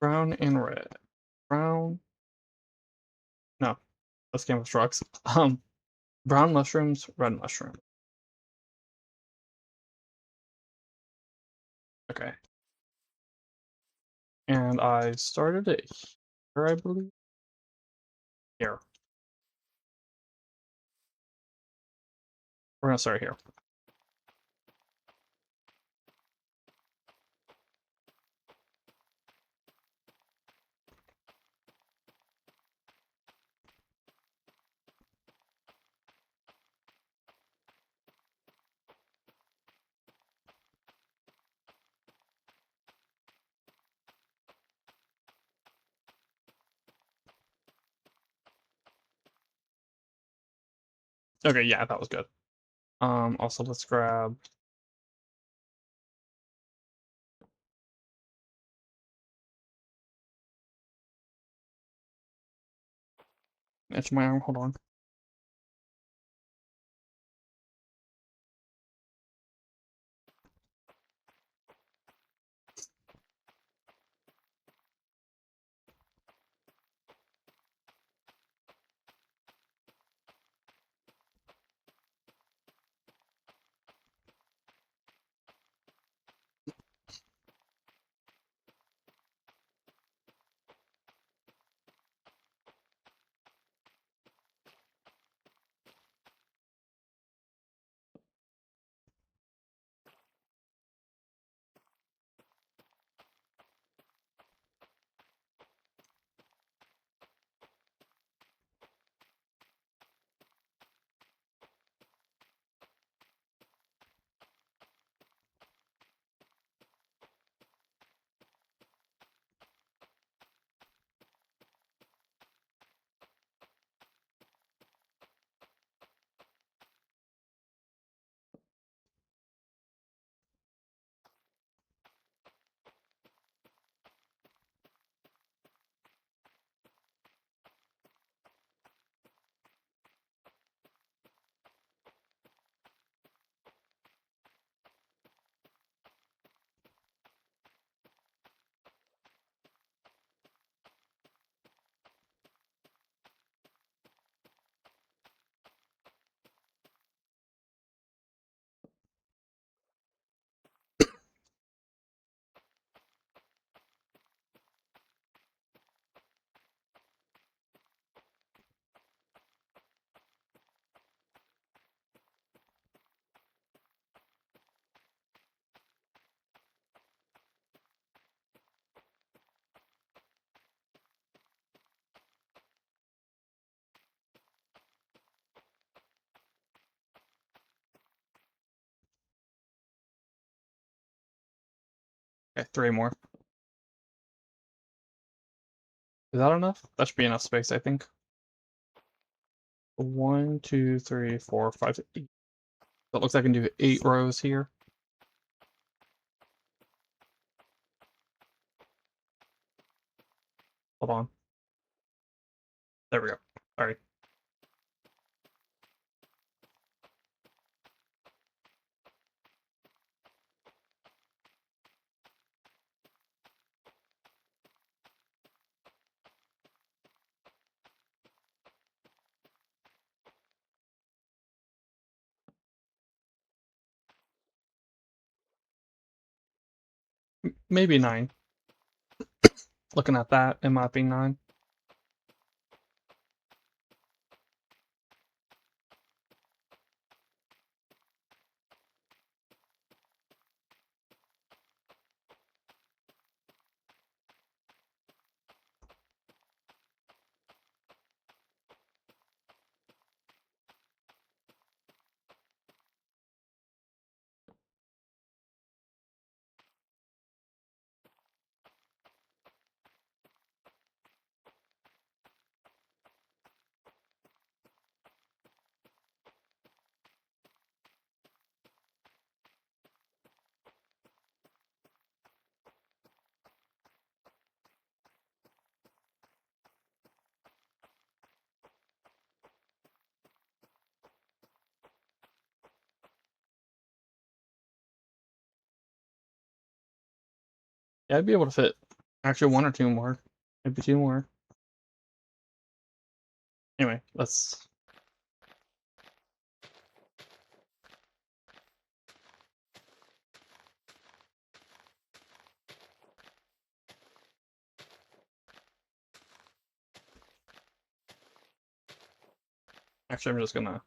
Brown and red. Brown. No, that's Game of Trucks. Brown mushrooms, red mushroom. Okay. And I started it here, I believe. Here. We're gonna start here. Okay, yeah, that was good. Also let's grab edge of my arm, hold on. Okay, 3 more. Is that enough? That should be enough space, I think. 1, 2, 3, 4, 5, 8. That looks like I can do 8 rows here. Hold on. There we go. Alright. Maybe 9. Looking at that, it might be 9. Yeah, I'd be able to fit actually one or two more. Maybe two more. Anyway, let's... Actually, I'm just gonna...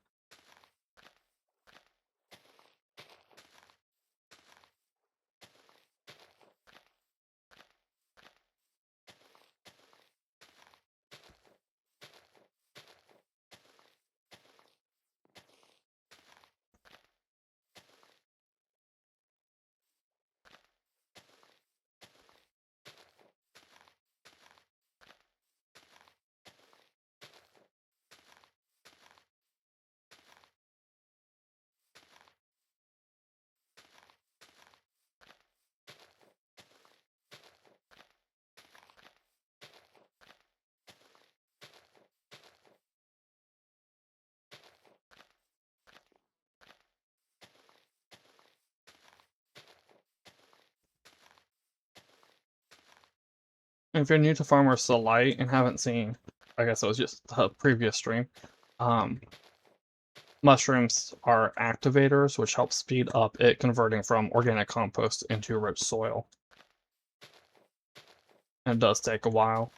If you're new to Farmers Delight and haven't seen, I guess it was just the previous stream, um, mushrooms are activators, which help speed up it converting from organic compost into rich soil. And it does take a while.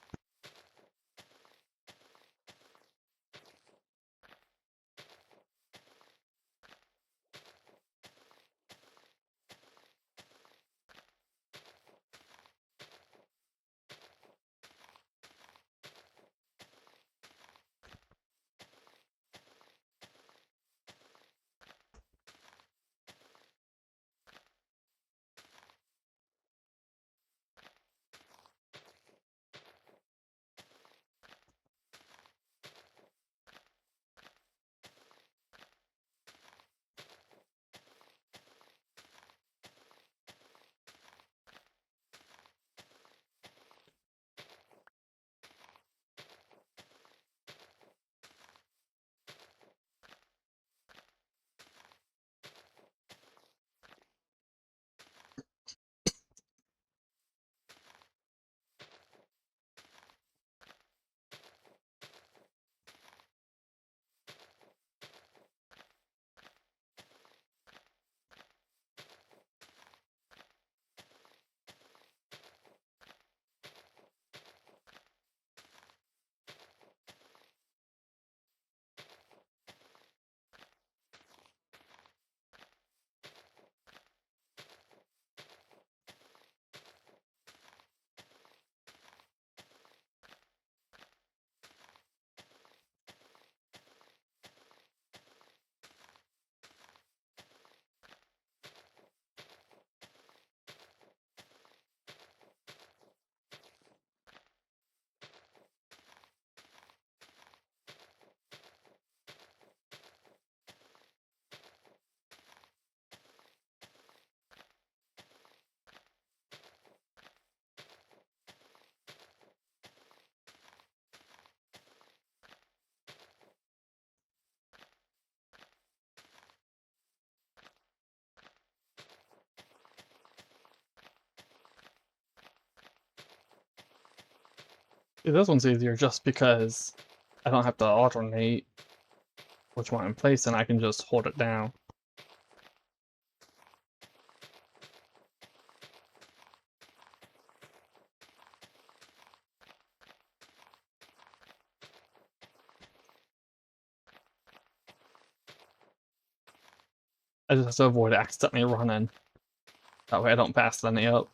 This one's easier just because I don't have to alternate which one in place, and I can just hold it down. I just have to avoid accidentally running. That way I don't pass any up.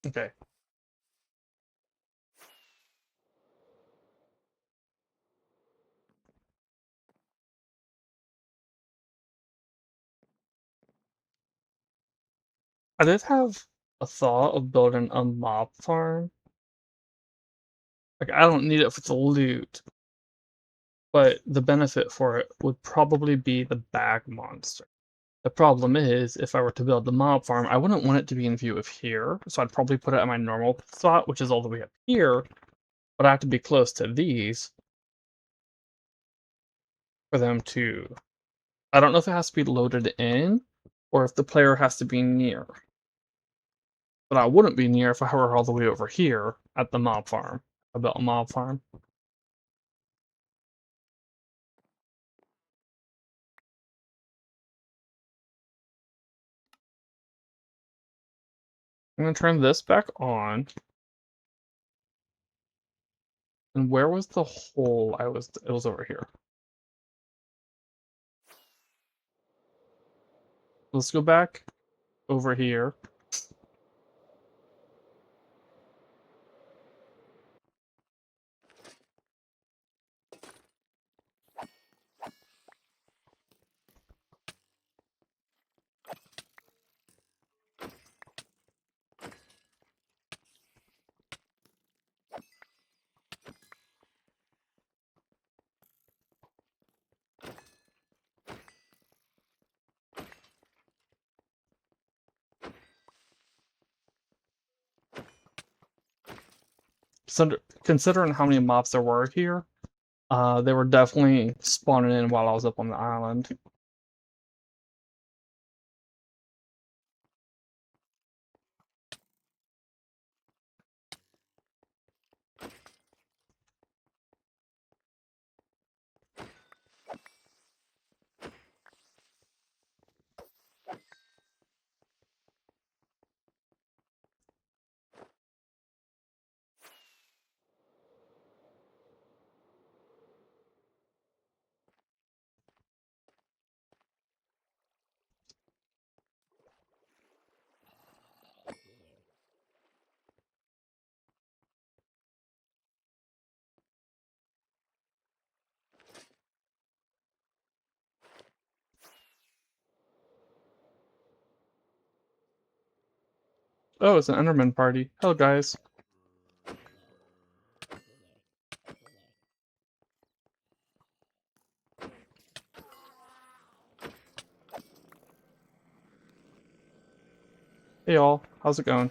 Okay. I did have a thought of building a mob farm. Like, I don't need it for the loot, but the benefit for it would probably be the bag monster. The problem is, if I were to build the mob farm, I wouldn't want it to be in view of here, so I'd probably put it at my normal spot, which is all the way up here, but I have to be close to these for them to... I don't know if it has to be loaded in, or if the player has to be near. But I wouldn't be near if I were all the way over here at the mob farm. I built a mob farm. I'm gonna turn this back on. And where was the hole I was... It was over here. Let's go back over here. So, considering how many mobs there were here, they were definitely spawning in while I was up on the island. Oh, it's an Enderman party. Hello, guys. Hey, y'all. How's it going?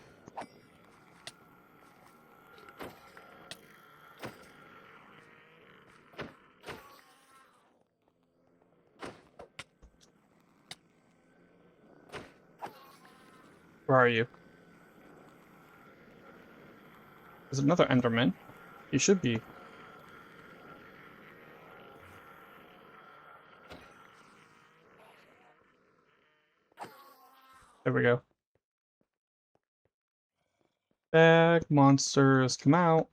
Where are you? There's another Enderman. You should be. There we go. Bag monsters, come out.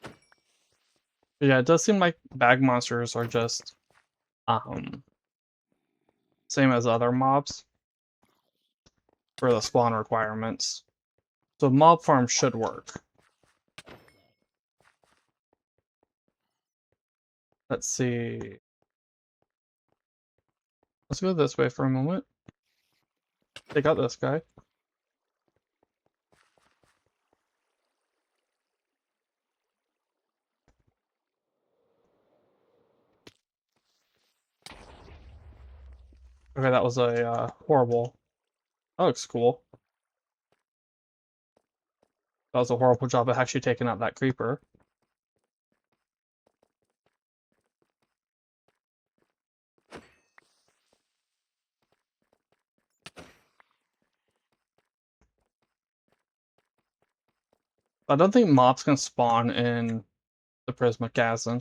But yeah, it does seem like bag monsters are just, same as other mobs for the spawn requirements. So mob farm should work. Let's see. Let's go this way for a moment. Take out this guy. Okay, that was a horrible. That looks cool. That was a horrible job of actually taking out that creeper. I don't think mobs can spawn in the Prismatic Chasm.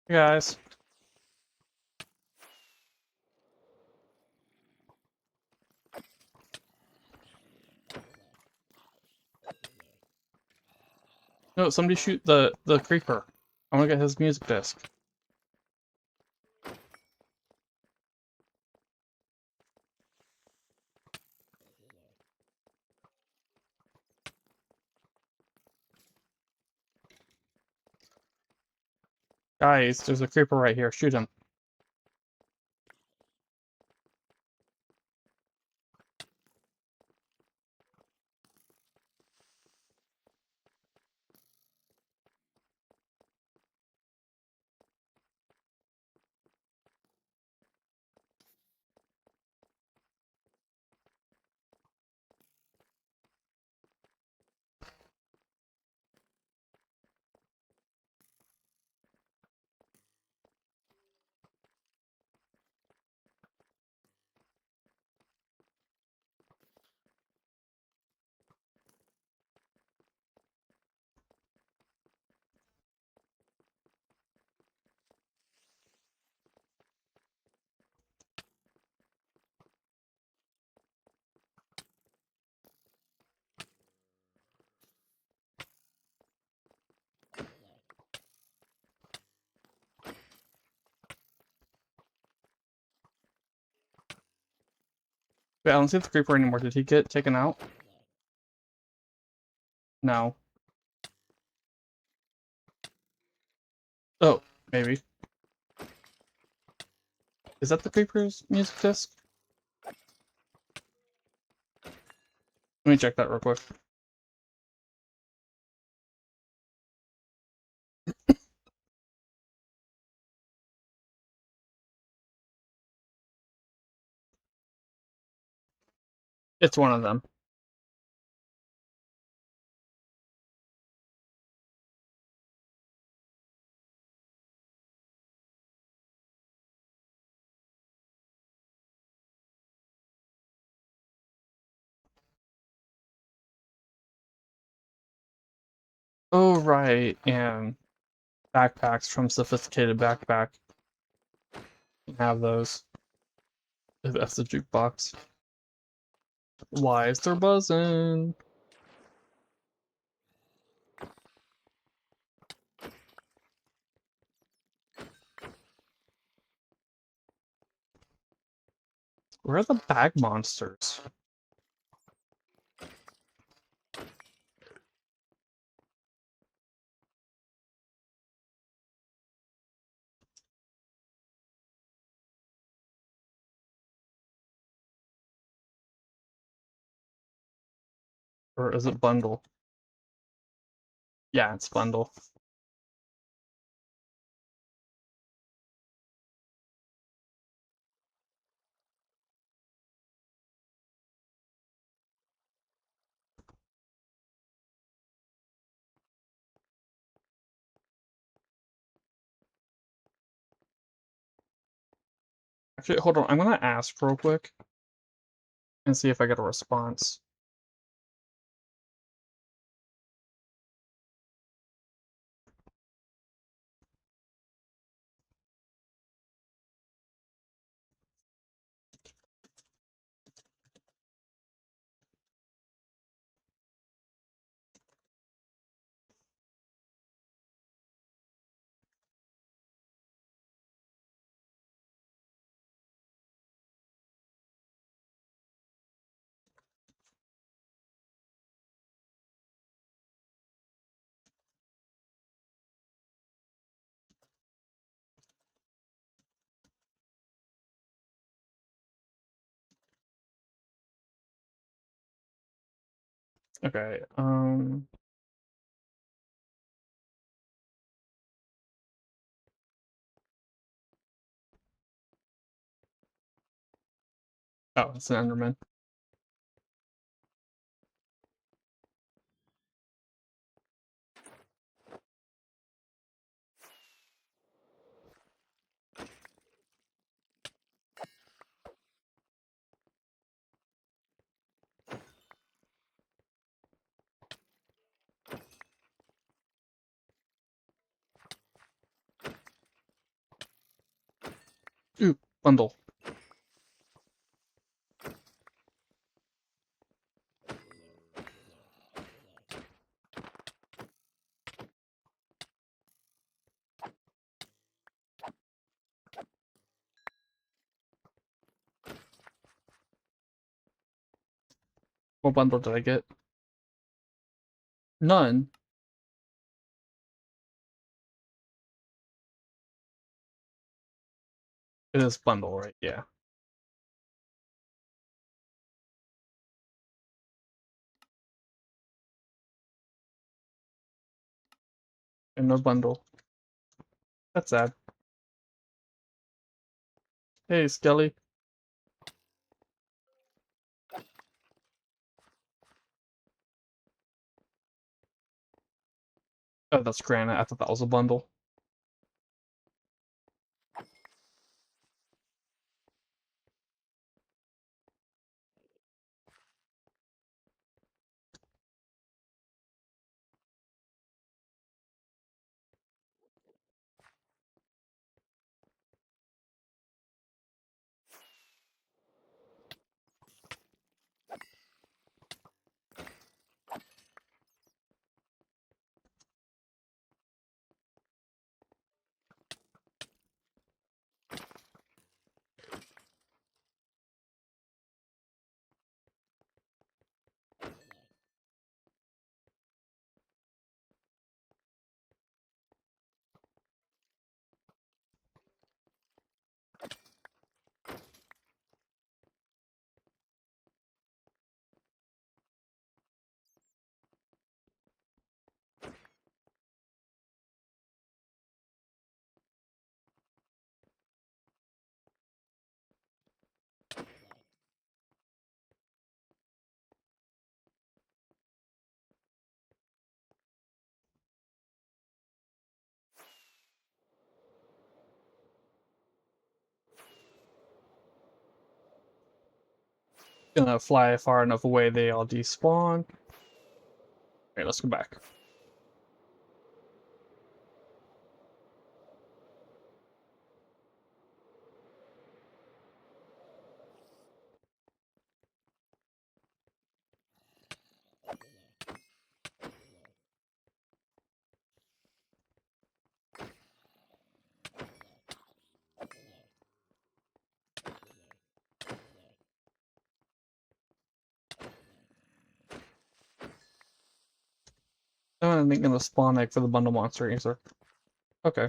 Hey guys. No, somebody shoot the creeper. I want to get his music disc. Guys, there's a creeper right here. Shoot him. Wait, I don't see the creeper anymore. Did he get taken out? No. Oh, maybe. Is that the creeper's music disc? Let me check that real quick. It's one of them. Oh, right, and backpacks from Sophisticated Backpack. Have those. If that's the jukebox. Why is there buzzing? Where are the bag monsters? Or is it bundle? Yeah, it's bundle. Actually, hold on. I'm gonna ask real quick and see if I get a response. Okay, oh, it's an Enderman. Bundle. What bundle did I get? None. It is bundle, right? Yeah. And no bundle. That's sad. Hey, Skelly. Oh, that's granite. I thought that was a bundle. Gonna fly far enough away, they all despawn. Okay, let's go back. I'm making a spawn egg for the bundle monster either. Okay.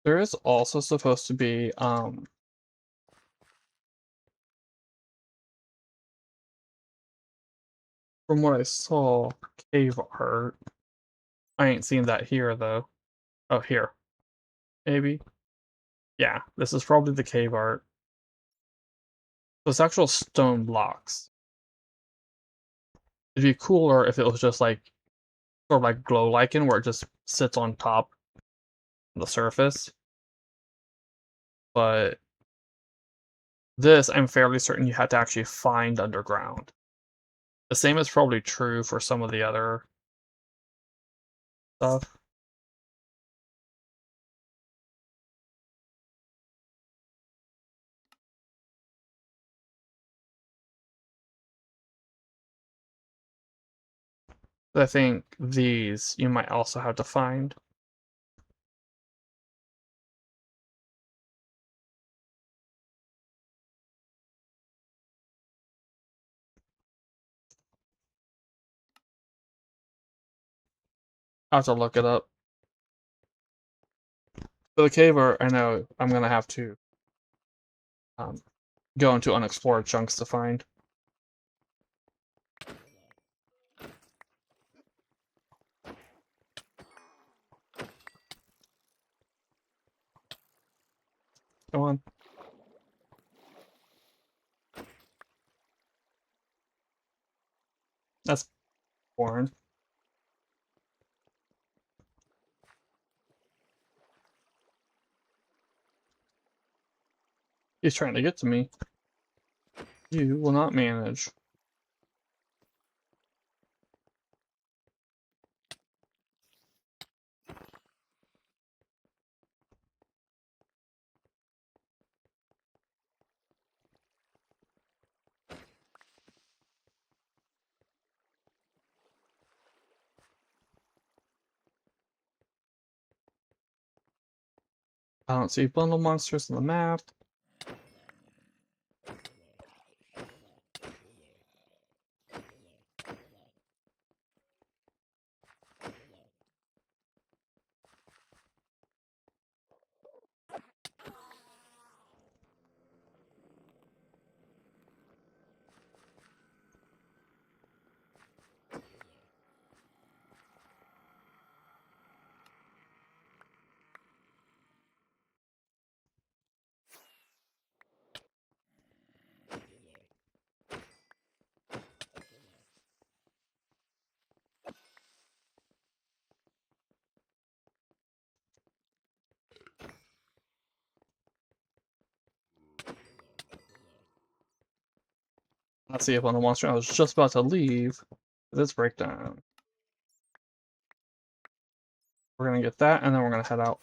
There is also supposed to be, from what I saw, cave art. I ain't seen that here, though. Oh, here. Maybe? Yeah, this is probably the cave art. So it's actual stone blocks. It'd be cooler if it was just like, sort of like glow lichen, where it just sits on top of the surface. But this, I'm fairly certain you had to actually find underground. The same is probably true for some of the other stuff. But I think these you might also have to find. I have to look it up. For the caver, I know I'm gonna have to um, go into unexplored chunks to find. Come on. That's boring. He's trying to get to me. You will not manage. I don't see bundle monsters on the map. Let's see a bundle monster. I was just about to leave this breakdown. We're gonna get that, and then we're gonna head out.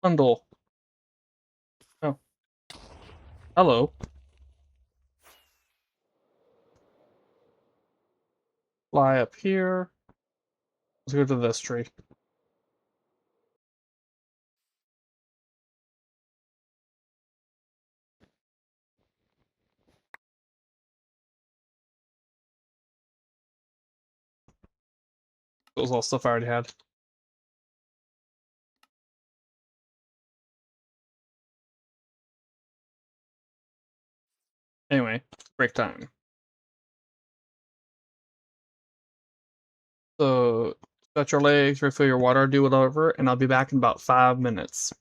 Bundle. Oh. Hello. Fly up here. Let's go to this tree. That was all stuff I already had. Anyway, break time. So, stretch your legs, refill your water, do whatever, and I'll be back in about 5 minutes.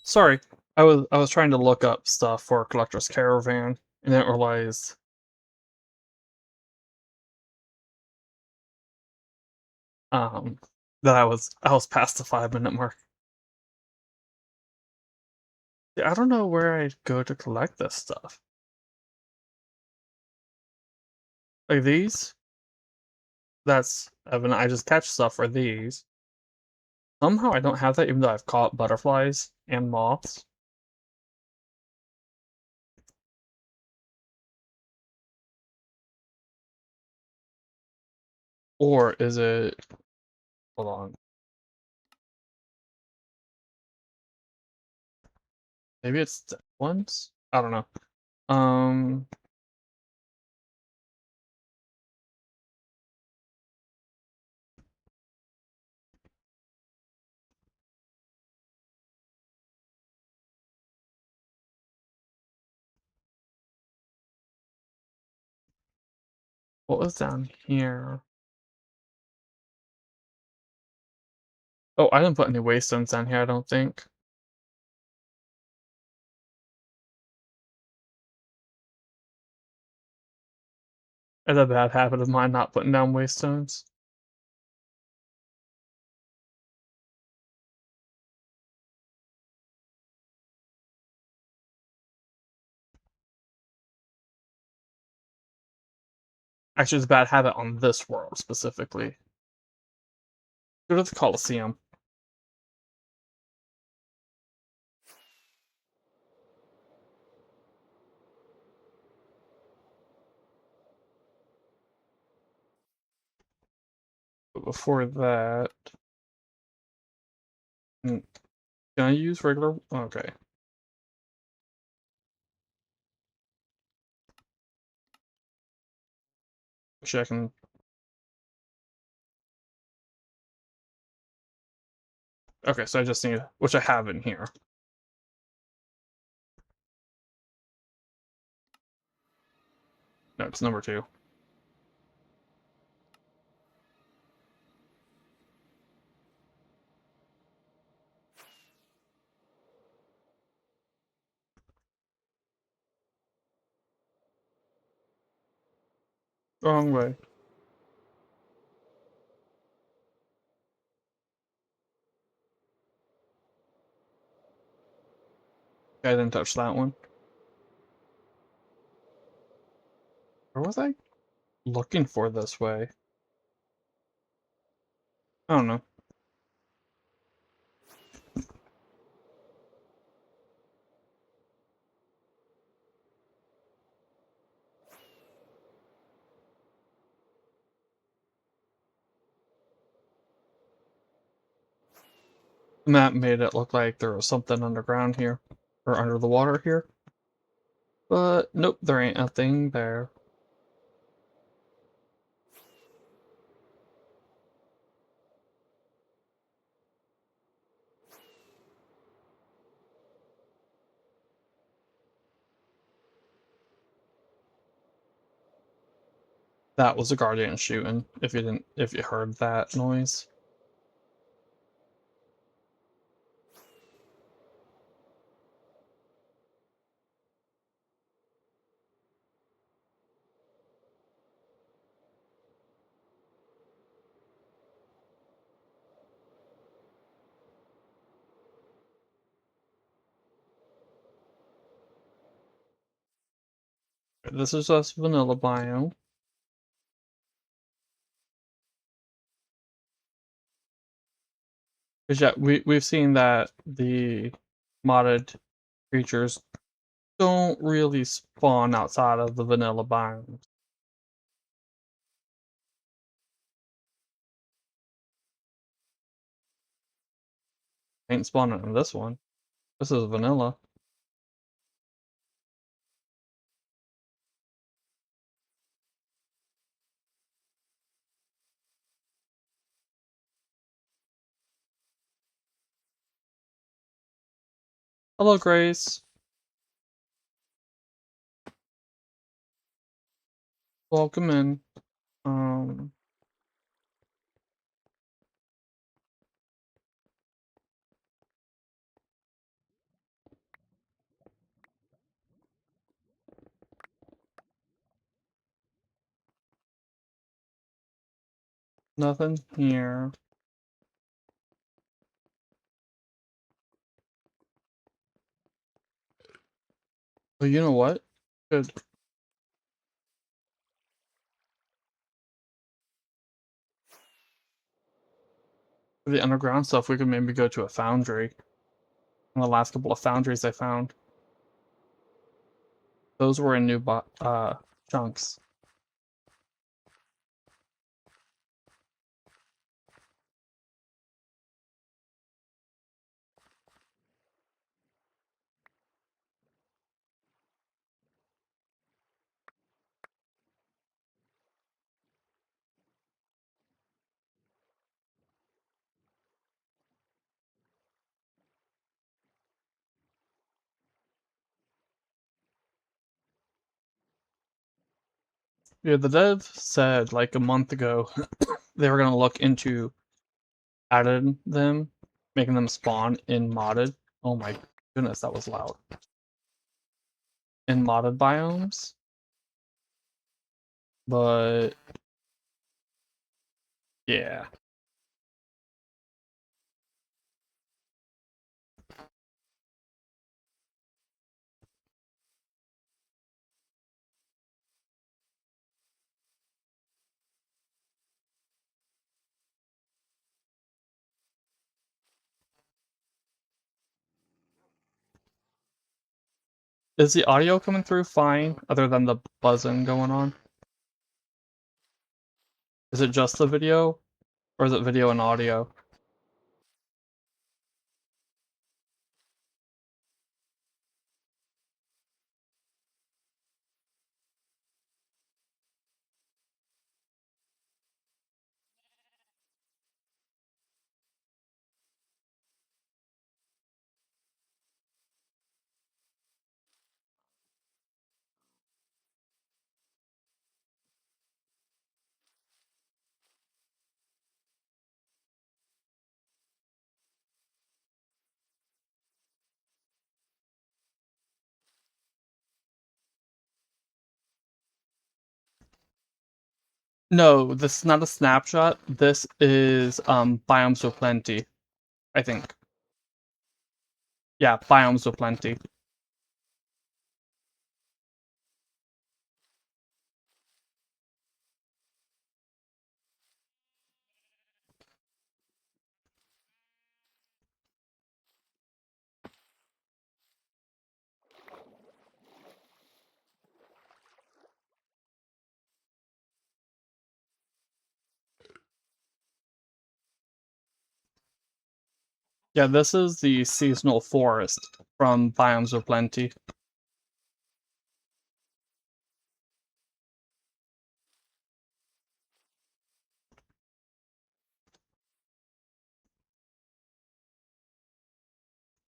Sorry, I was trying to look up stuff for Collector's Caravan, and didn't realize, um, that I was past the 5-minute mark. Yeah, I don't know where I'd go to collect this stuff. Like these? That's Evan, I just catch stuff for these. Somehow I don't have that even though I've caught butterflies and moths. Or is it, hold on. Maybe it's dead ones? I don't know. Um, what was down here? Oh, I didn't put any waystones down here, I don't think. It's a bad habit of mine not putting down waystones. Actually, it's a bad habit on this world specifically. Go to the Coliseum. But before that, can I use regular? Okay. Actually, I can. Okay, so I just need, which I have in here. No, it's number 2. Wrong way. I didn't touch that one. Where was I looking for this way? I don't know. The map made it look like there was something underground here, or under the water here. But nope, there ain't a thing there. That was a guardian shooting, if you heard that noise. This is us vanilla biome. Because yeah, we've seen that the modded creatures don't really spawn outside of the vanilla biome. Ain't spawning in this one. This is vanilla. Hello, Grace. Welcome in. Um, Nothing here. But you know what? Good. For the underground stuff, we could maybe go to a foundry. And the last couple of foundries I found, those were in new chunks. Yeah, the dev said like a month ago they were gonna look into adding them, making them spawn in modded. Oh my goodness, that was loud. In modded biomes, but yeah. Is the audio coming through fine, other than the buzzing going on? Is it just the video, or is it video and audio? No, this is not a snapshot. This is biomes with plenty, I think. Yeah, biomes with plenty. Yeah, this is the seasonal forest from Biomes of Plenty.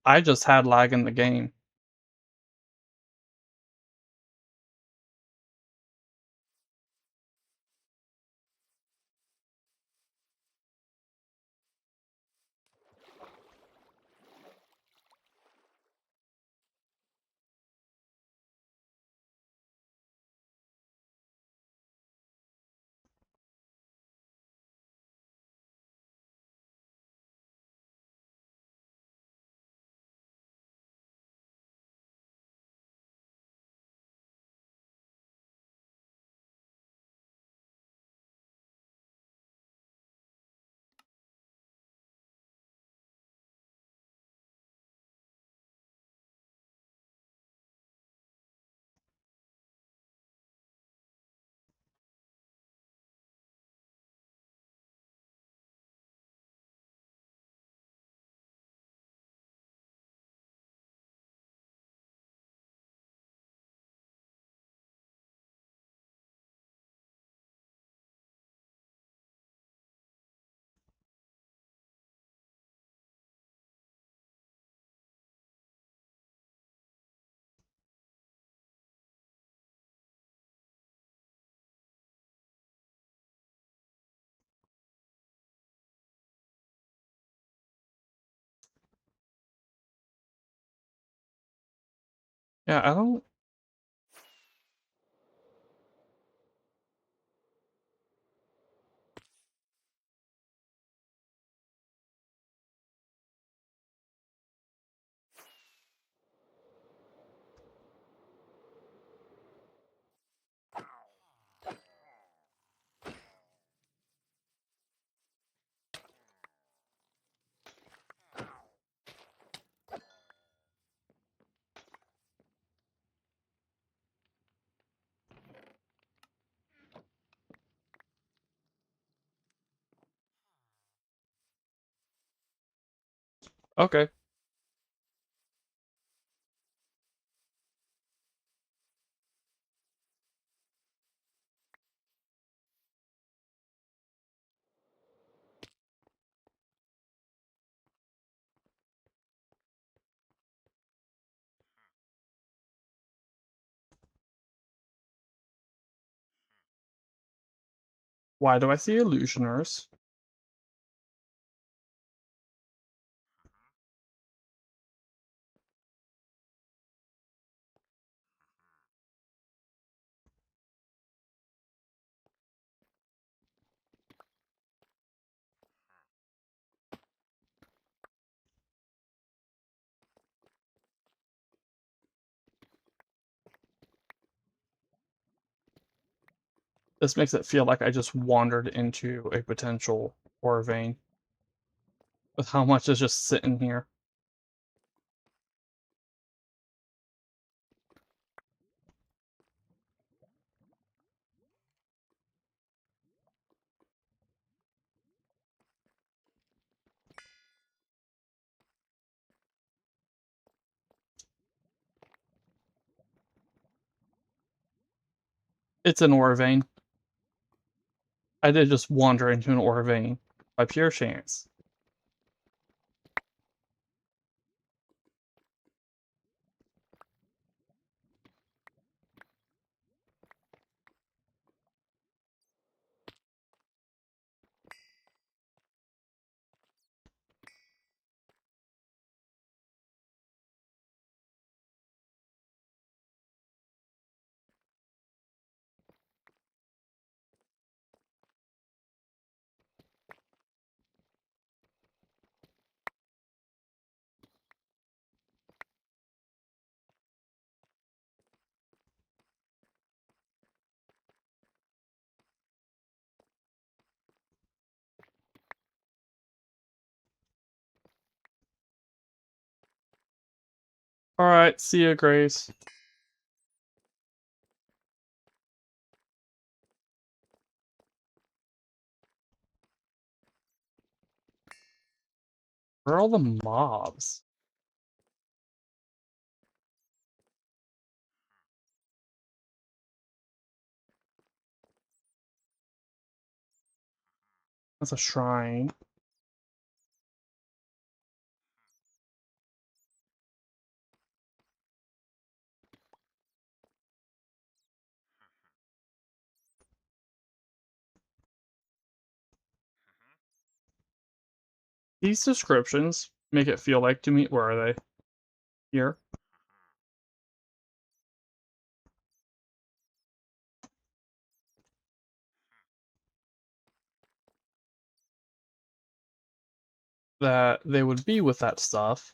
I just had lag in the game. Yeah, I don't. Okay. Why do I see illusioners? This makes it feel like I just wandered into a potential ore vein with how much is just sitting here. It's an ore vein. I did just wander into an ore vein by pure chance. Alright, see ya, Grace. Where are all the mobs? That's a shrine. These descriptions make it feel like to me, where are they? Here. That they would be with that stuff.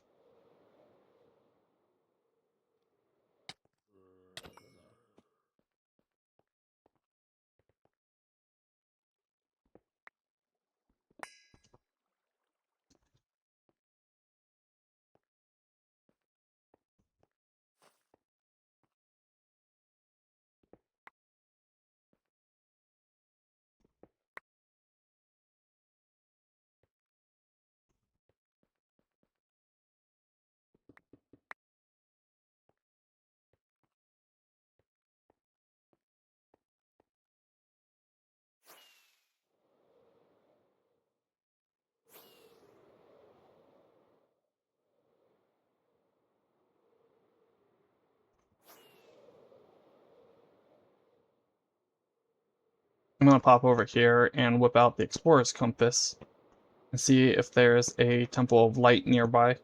I'm gonna pop over here and whip out the explorer's compass and see if there's a temple of light nearby.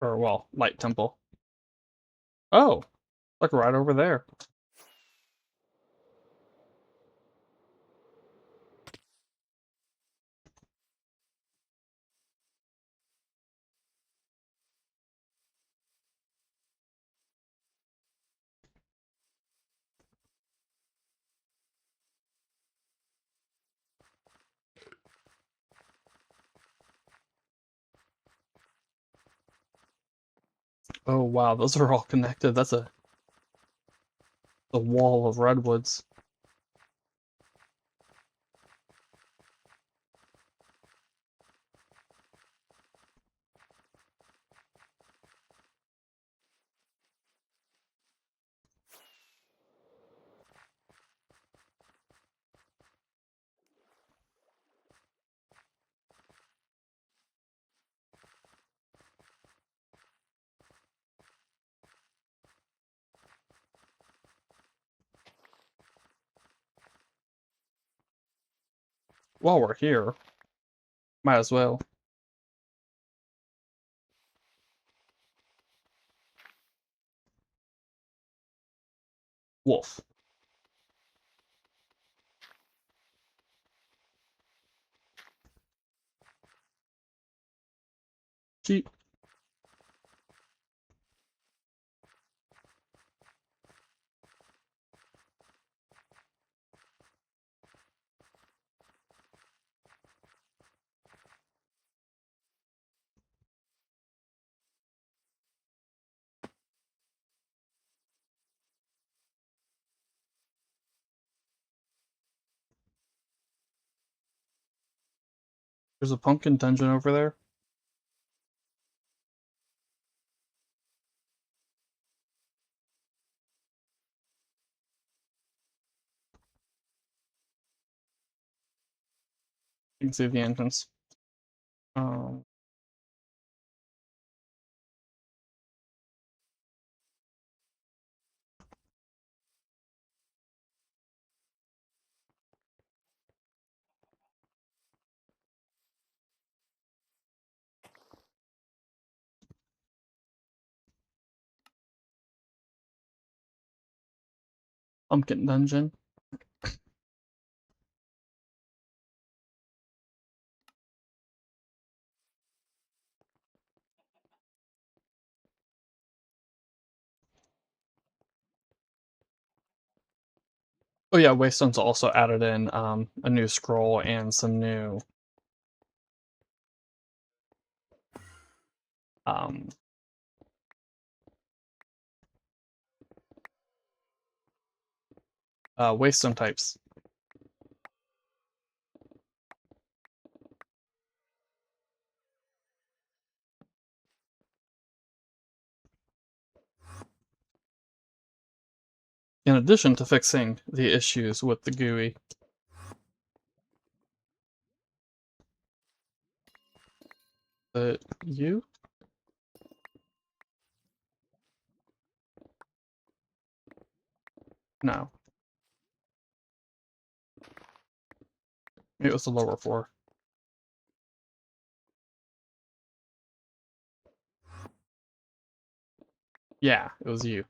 Or, well, light temple. Oh, look right over there. Oh wow, those are all connected. That's a the wall of redwoods. While we're here, might as well. Wolf. Sheep. There's a pumpkin dungeon over there. You can see the entrance. Um, Pumpkin dungeon. Oh yeah, Waystone's also added in a new scroll and some new um Waystone types. In addition to fixing the issues with the GUI. You? No. It was the lower floor. Yeah, it was you.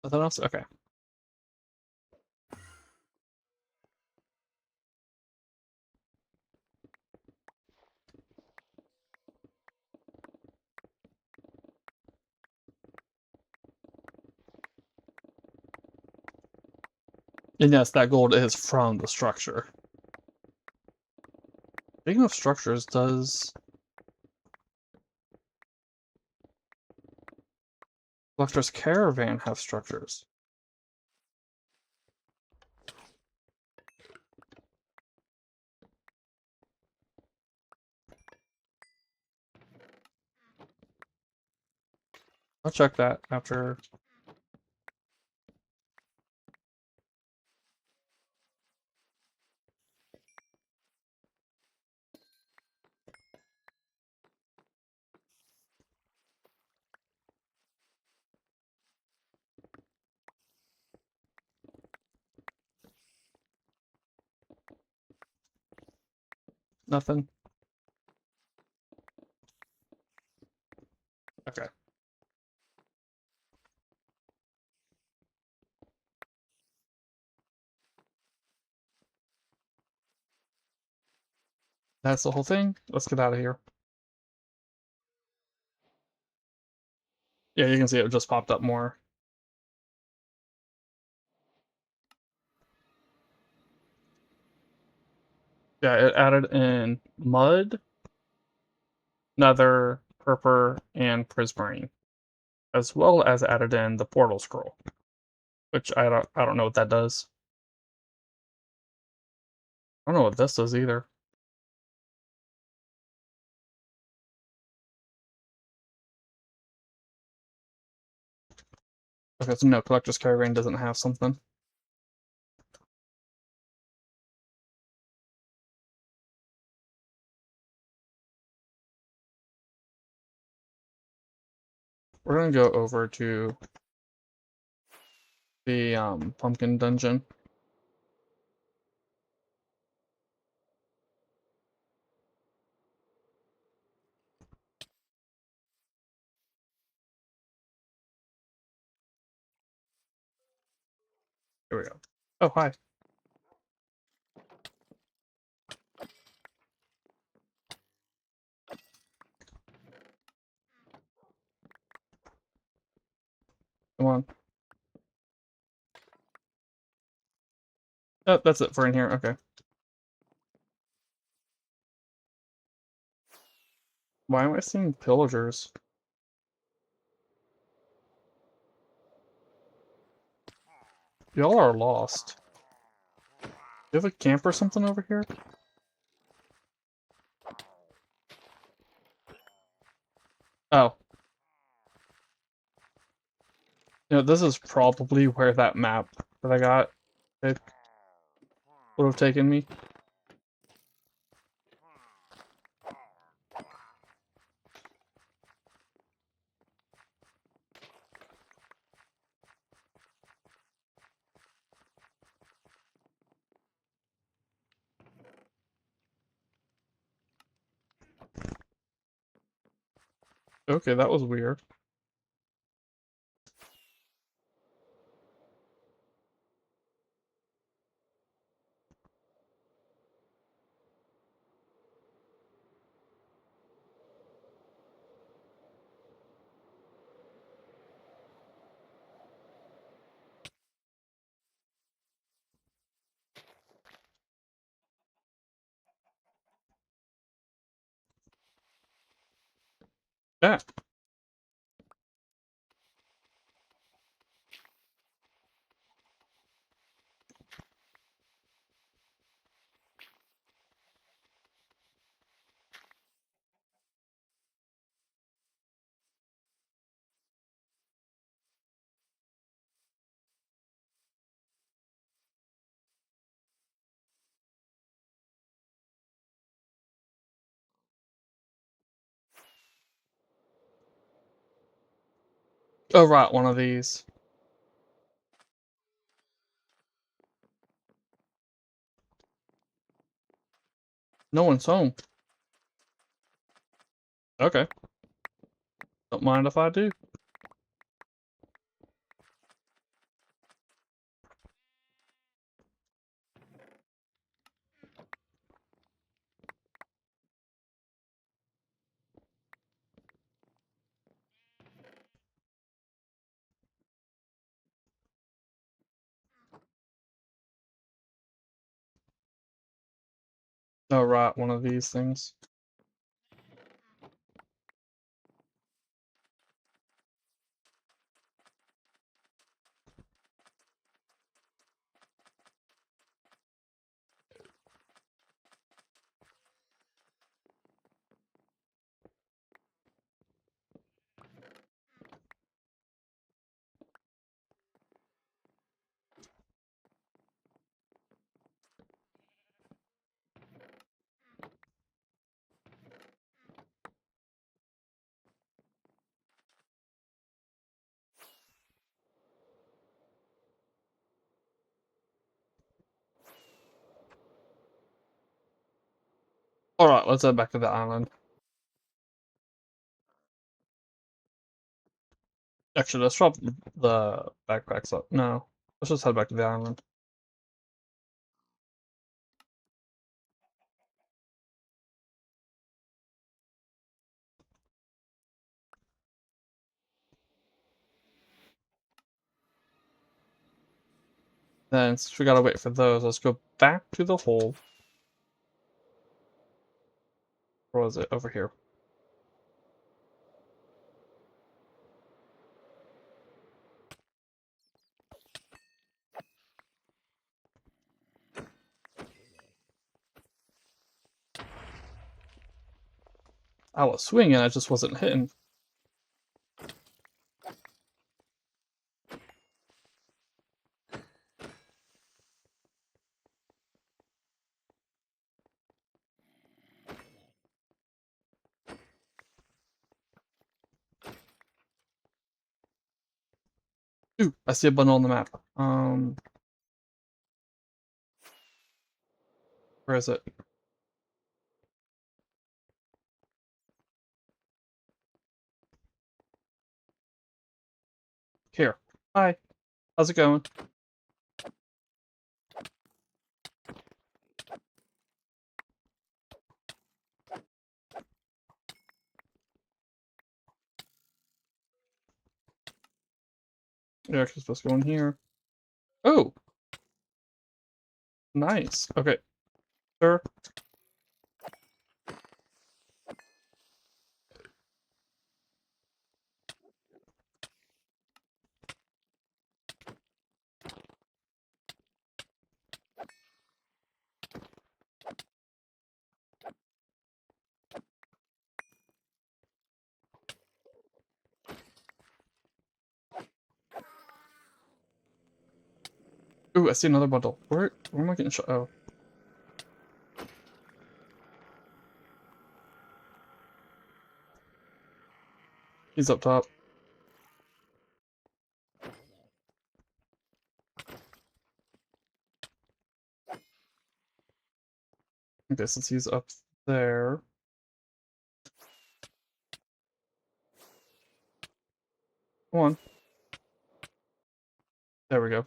Nothing else? Okay. And yes, that gold is from the structure. Speaking of structures, does Collector's Caravan have structures? I'll check that after. Nothing? Okay. That's the whole thing? Let's get out of here. Yeah, you can see it just popped up more. Yeah, it added in mud, nether, purple, and prismarine, as well as added in the portal scroll, which I don't know what that does. I don't know what this does either. Okay, so no, Collector's Caravan doesn't have something. We're gonna go over to the pumpkin dungeon. Here we go. Oh, hi. Come on. Oh, that's it for in here. Okay. Why am I seeing pillagers? Y'all are lost. Do you have a camp or something over here? Oh. You know, this is probably where that map that I got it would have taken me. Okay, that was weird. Yeah. Oh, right, one of these. No one's home. Okay. Don't mind if I do. Oh, right, one of these things. Alright, let's head back to the island. Actually, let's drop the backpacks up. No, let's just head back to the island. Then, since we gotta wait for those, let's go back to the hole. Where was it? Over here. I was swinging, I just wasn't hitting. Ooh, I see a bundle on the map. Where is it? Here. Hi. How's it going? You're actually supposed to go in here. Oh! Nice. Okay. Sure. Ooh, I see another bundle. Where am I getting shot? Oh. He's up top. Okay, since he's up there. Come on. There we go.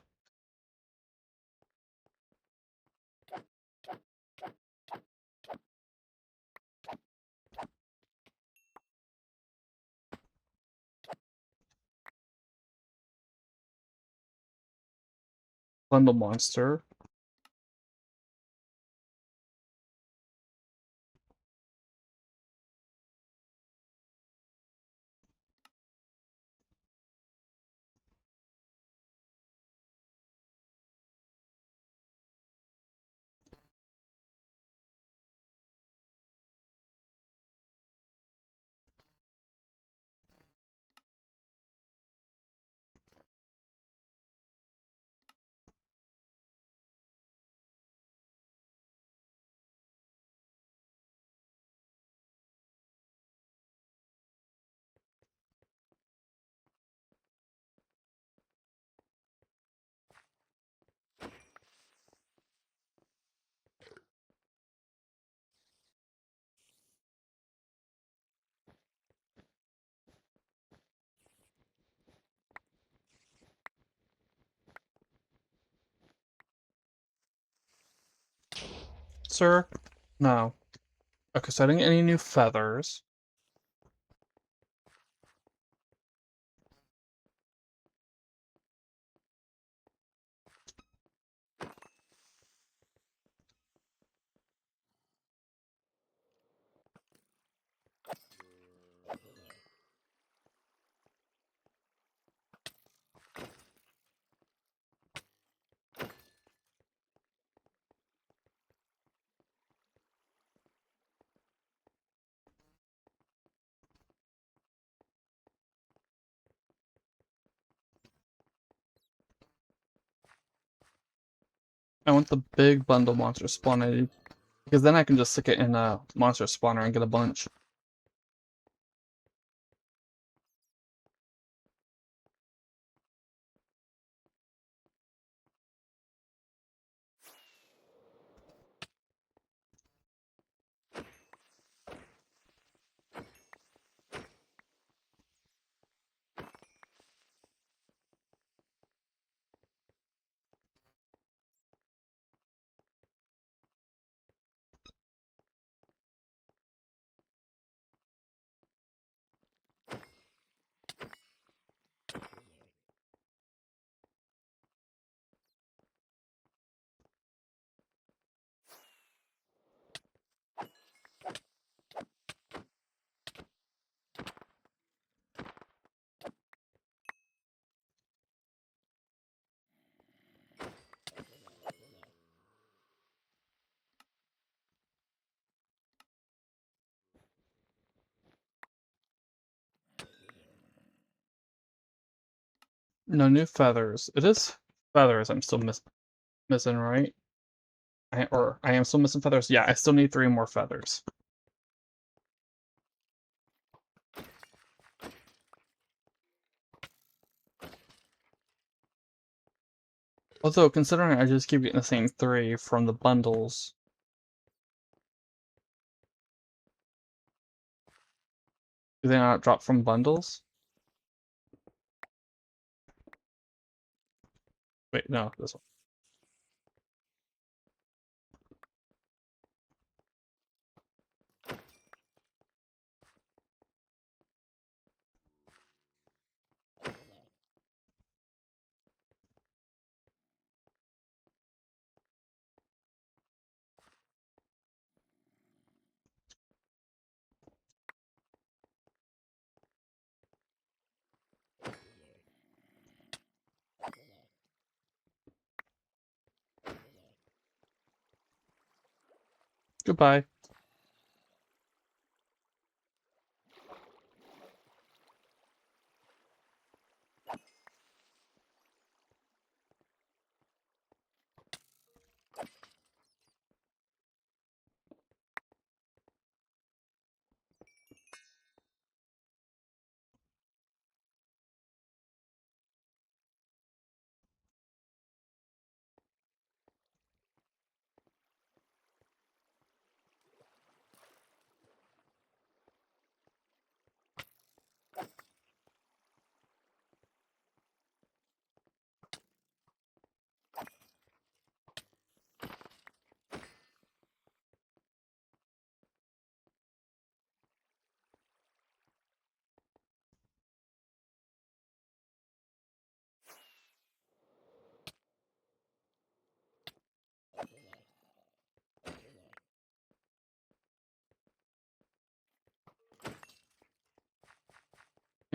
Bundle monster. Sir? No. Okay, so I didn't get any new feathers. I want the big bundle monster spawner, because then I can just stick it in a monster spawner and get a bunch. No new feathers. It is feathers I'm still missing, right? I am still missing feathers. Yeah, I still need 3 more feathers. Although, considering I just keep getting the same 3 from the bundles. Do they not drop from bundles? Wait, no, this one. Goodbye.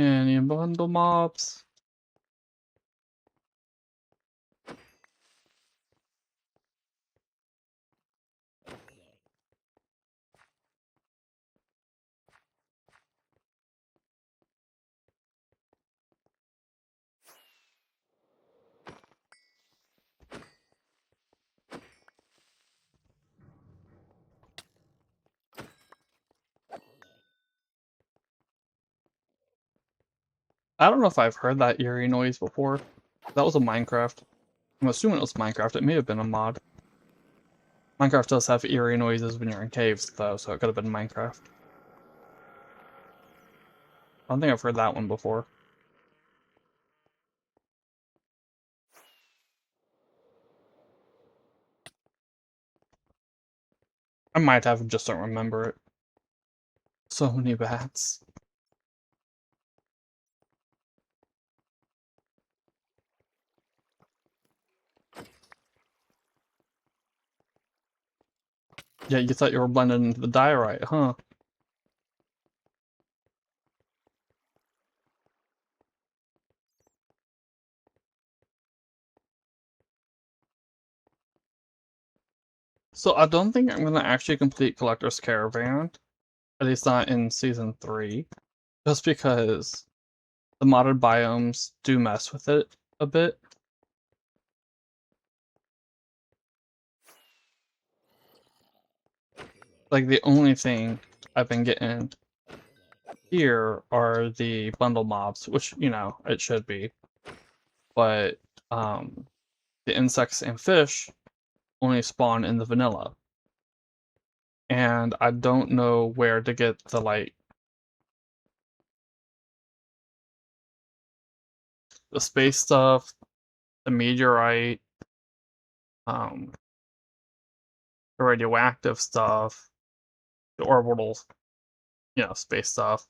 Any bundle mobs? I don't know if I've heard that eerie noise before. That was a Minecraft. I'm assuming it was Minecraft. It may have been a mod. Minecraft does have eerie noises when you're in caves, though, so it could have been Minecraft. I don't think I've heard that one before. I might have, just don't remember it. So many bats. Yeah, you thought you were blended into the diorite, huh? So I don't think I'm gonna actually complete Collector's Caravan, at least not in Season 3, just because the modded biomes do mess with it a bit. Like, the only thing I've been getting here are the bundle mobs, which, you know, it should be. But, the insects and fish only spawn in the vanilla. And I don't know where to get the, like, the space stuff, the meteorite, um, the radioactive stuff, the orbital, you know, space stuff.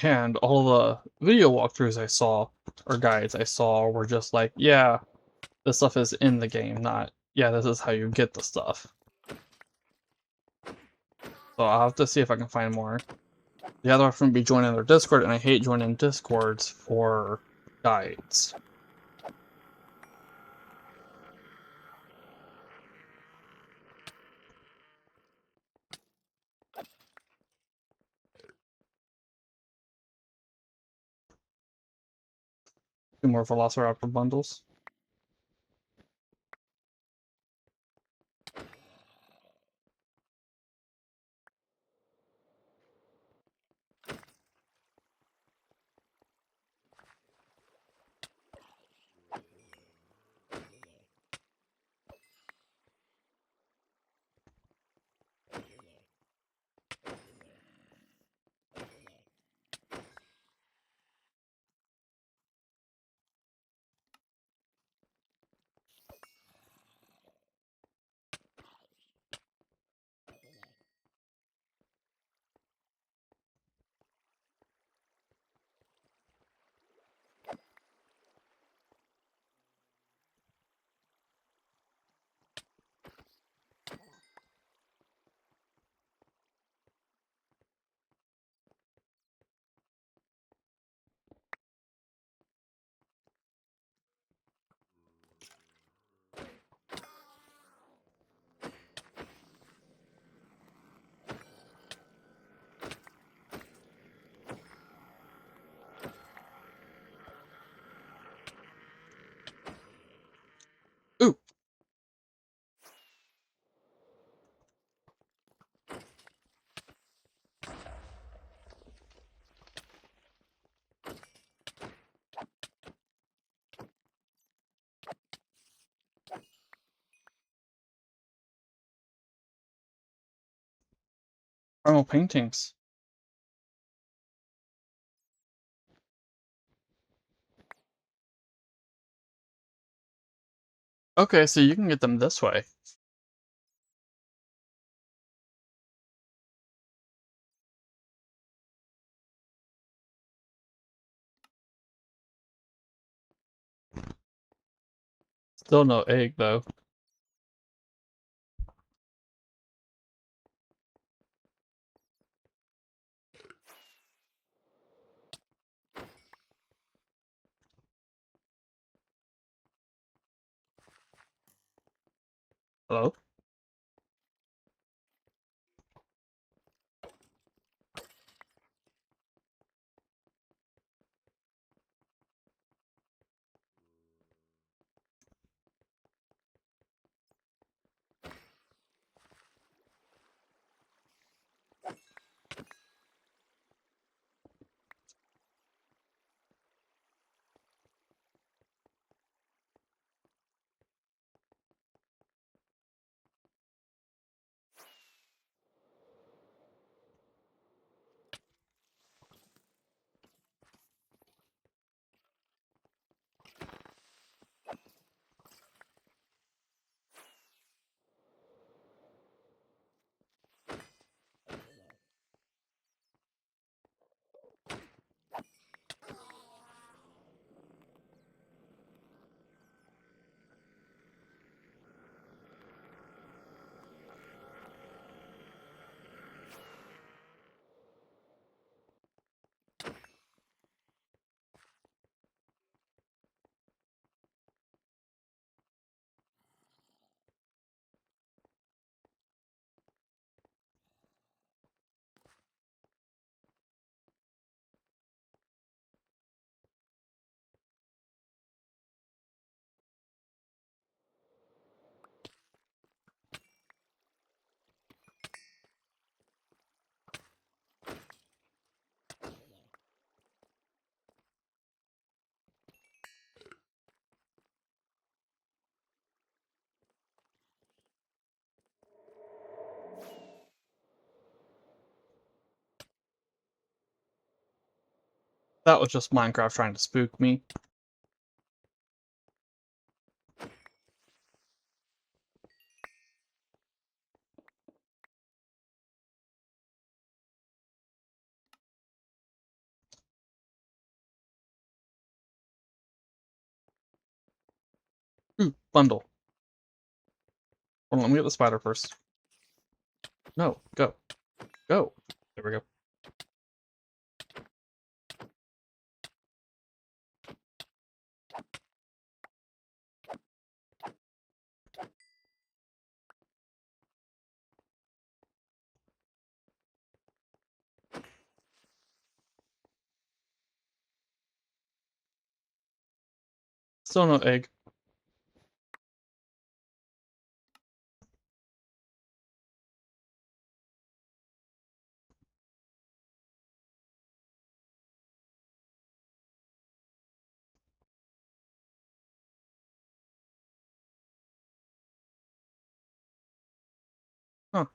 And all the video walkthroughs I saw, or guides I saw, were just like, yeah, this stuff is in the game, not, yeah, this is how you get the stuff. So I'll have to see if I can find more. The other option would be joining their Discord, and I hate joining Discords for guides. Two more Velociraptor bundles. Ooh! Oh, paintings. Okay, so you can get them this way. Still no egg, though. Hello? That was just Minecraft trying to spook me. Ooh, bundle. Hold on, let me get the spider first. No, go. Go. There we go. Still no egg. Huh.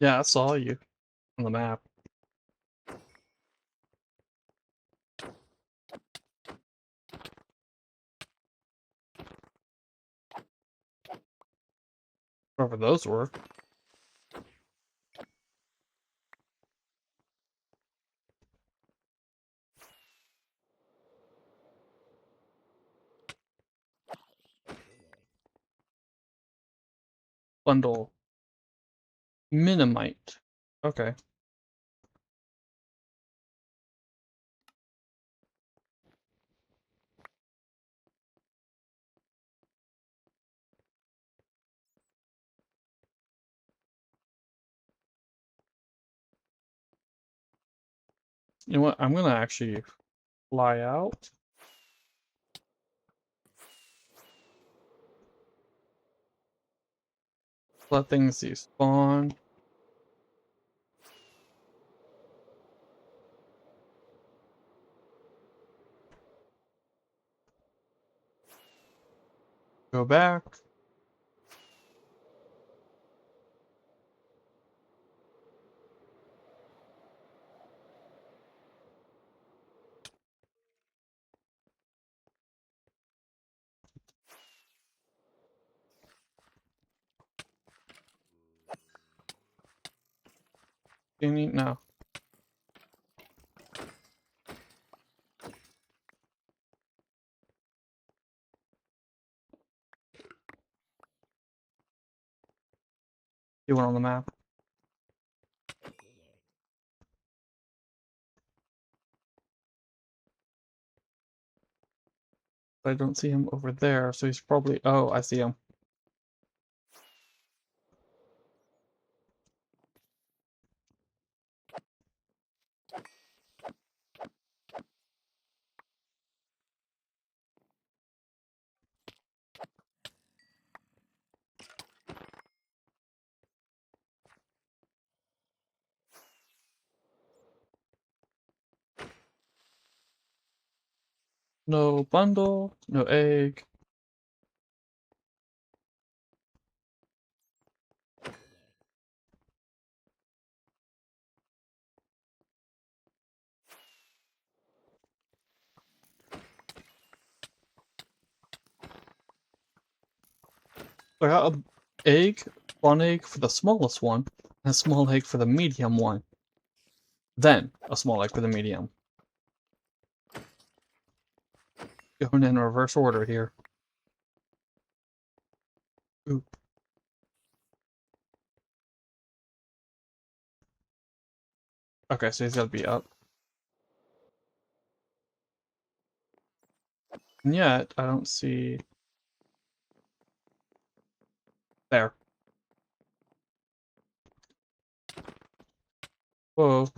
Yeah, I saw you on the map. Wherever those were. Bundle. Minimite. Okay. You know what? I'm gonna actually fly out. Let things despawn. Go back. No. You went on the map. But I don't see him over there, so he's probably... Oh, I see him. No bundle, no egg. So I got a egg, one egg for the smallest one, and a small egg for the medium one. Then a small egg for the medium. Going in reverse order here. Ooh. Okay, so he's gotta be up. And yet, I don't see... There. Whoa.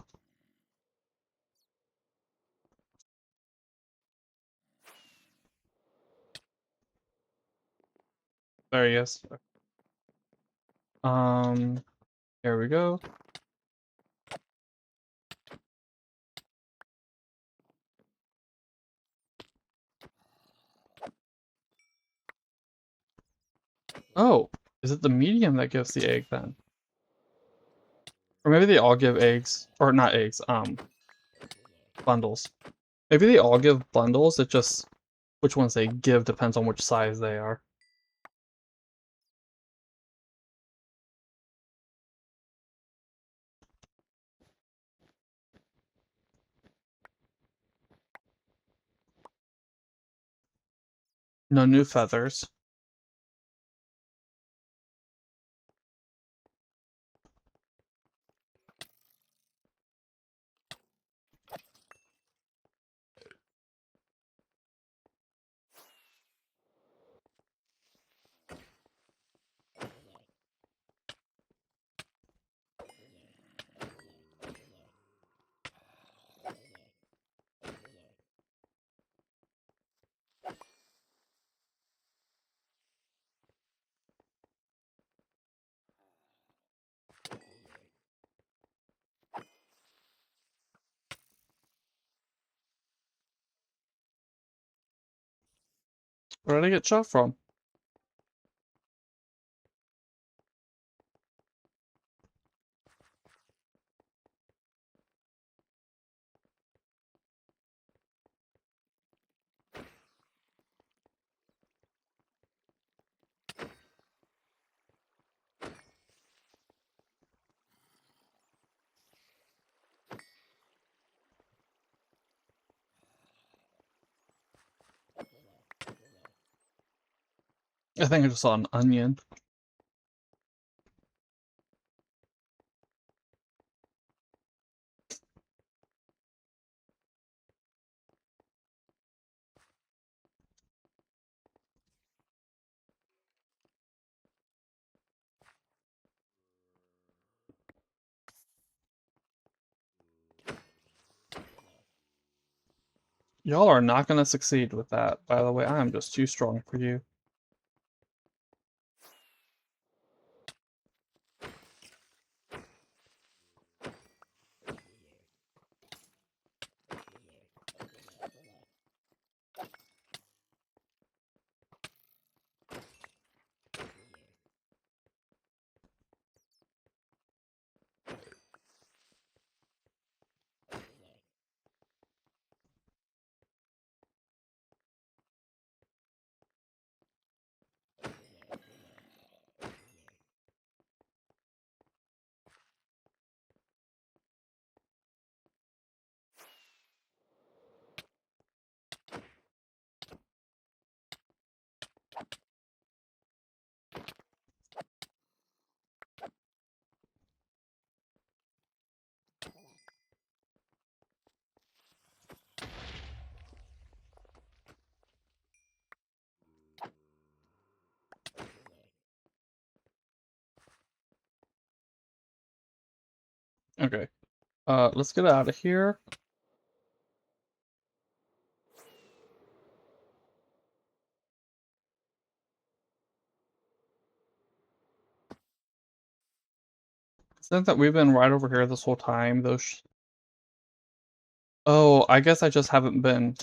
There he is. There we go. Oh, is it the medium that gives the egg then? Or maybe they all give eggs, or not eggs, bundles. Maybe they all give bundles, it just, which ones they give depends on which size they are. No new feathers. Where did I get shot from? I think I just saw an onion. Y'all are not gonna succeed with that, by the way. I am just too strong for you. Okay. Let's get out of here. Since that we've been right over here this whole time, those oh, I guess I just haven't been.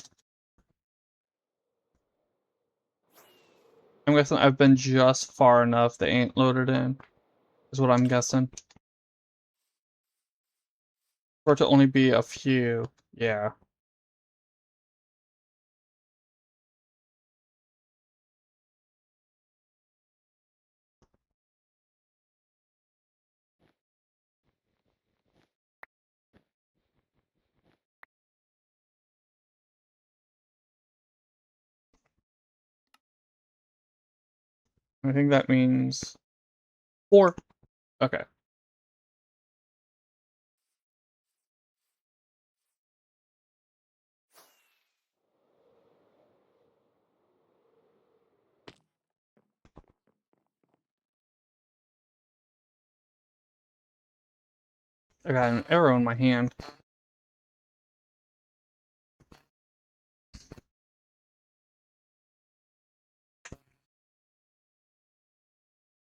I'm guessing I've been just far enough they ain't loaded in, is what I'm guessing. For it to only be a few, yeah. I think that means 4. Okay. I got an arrow in my hand.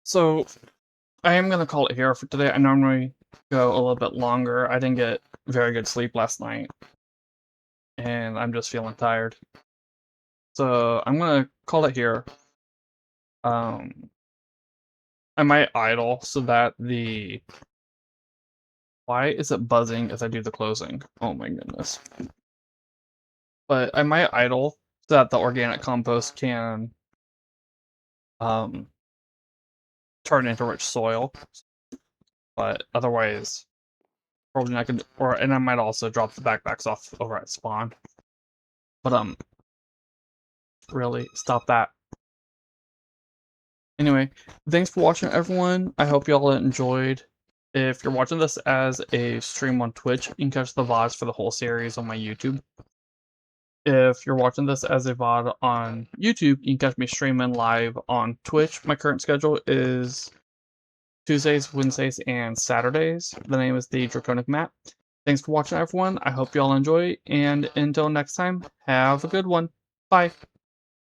So, I am gonna call it here for today. I normally go a little bit longer. I didn't get very good sleep last night, and I'm just feeling tired. So, I'm gonna call it here. Um, I might idle so that the... Why is it buzzing as I do the closing? Oh my goodness. But I might idle so that the organic compost can um, turn into rich soil. But otherwise, probably not gonna. And I might also drop the backpacks off over at spawn. But really stop that. Anyway, thanks for watching, everyone. I hope y'all enjoyed. If you're watching this as a stream on Twitch, you can catch the VODs for the whole series on my YouTube. If you're watching this as a VOD on YouTube, you can catch me streaming live on Twitch. My current schedule is Tuesdays, Wednesdays, and Saturdays. The name is The Draconic Map. Thanks for watching, everyone. I hope you all enjoy, and until next time, have a good one. Bye.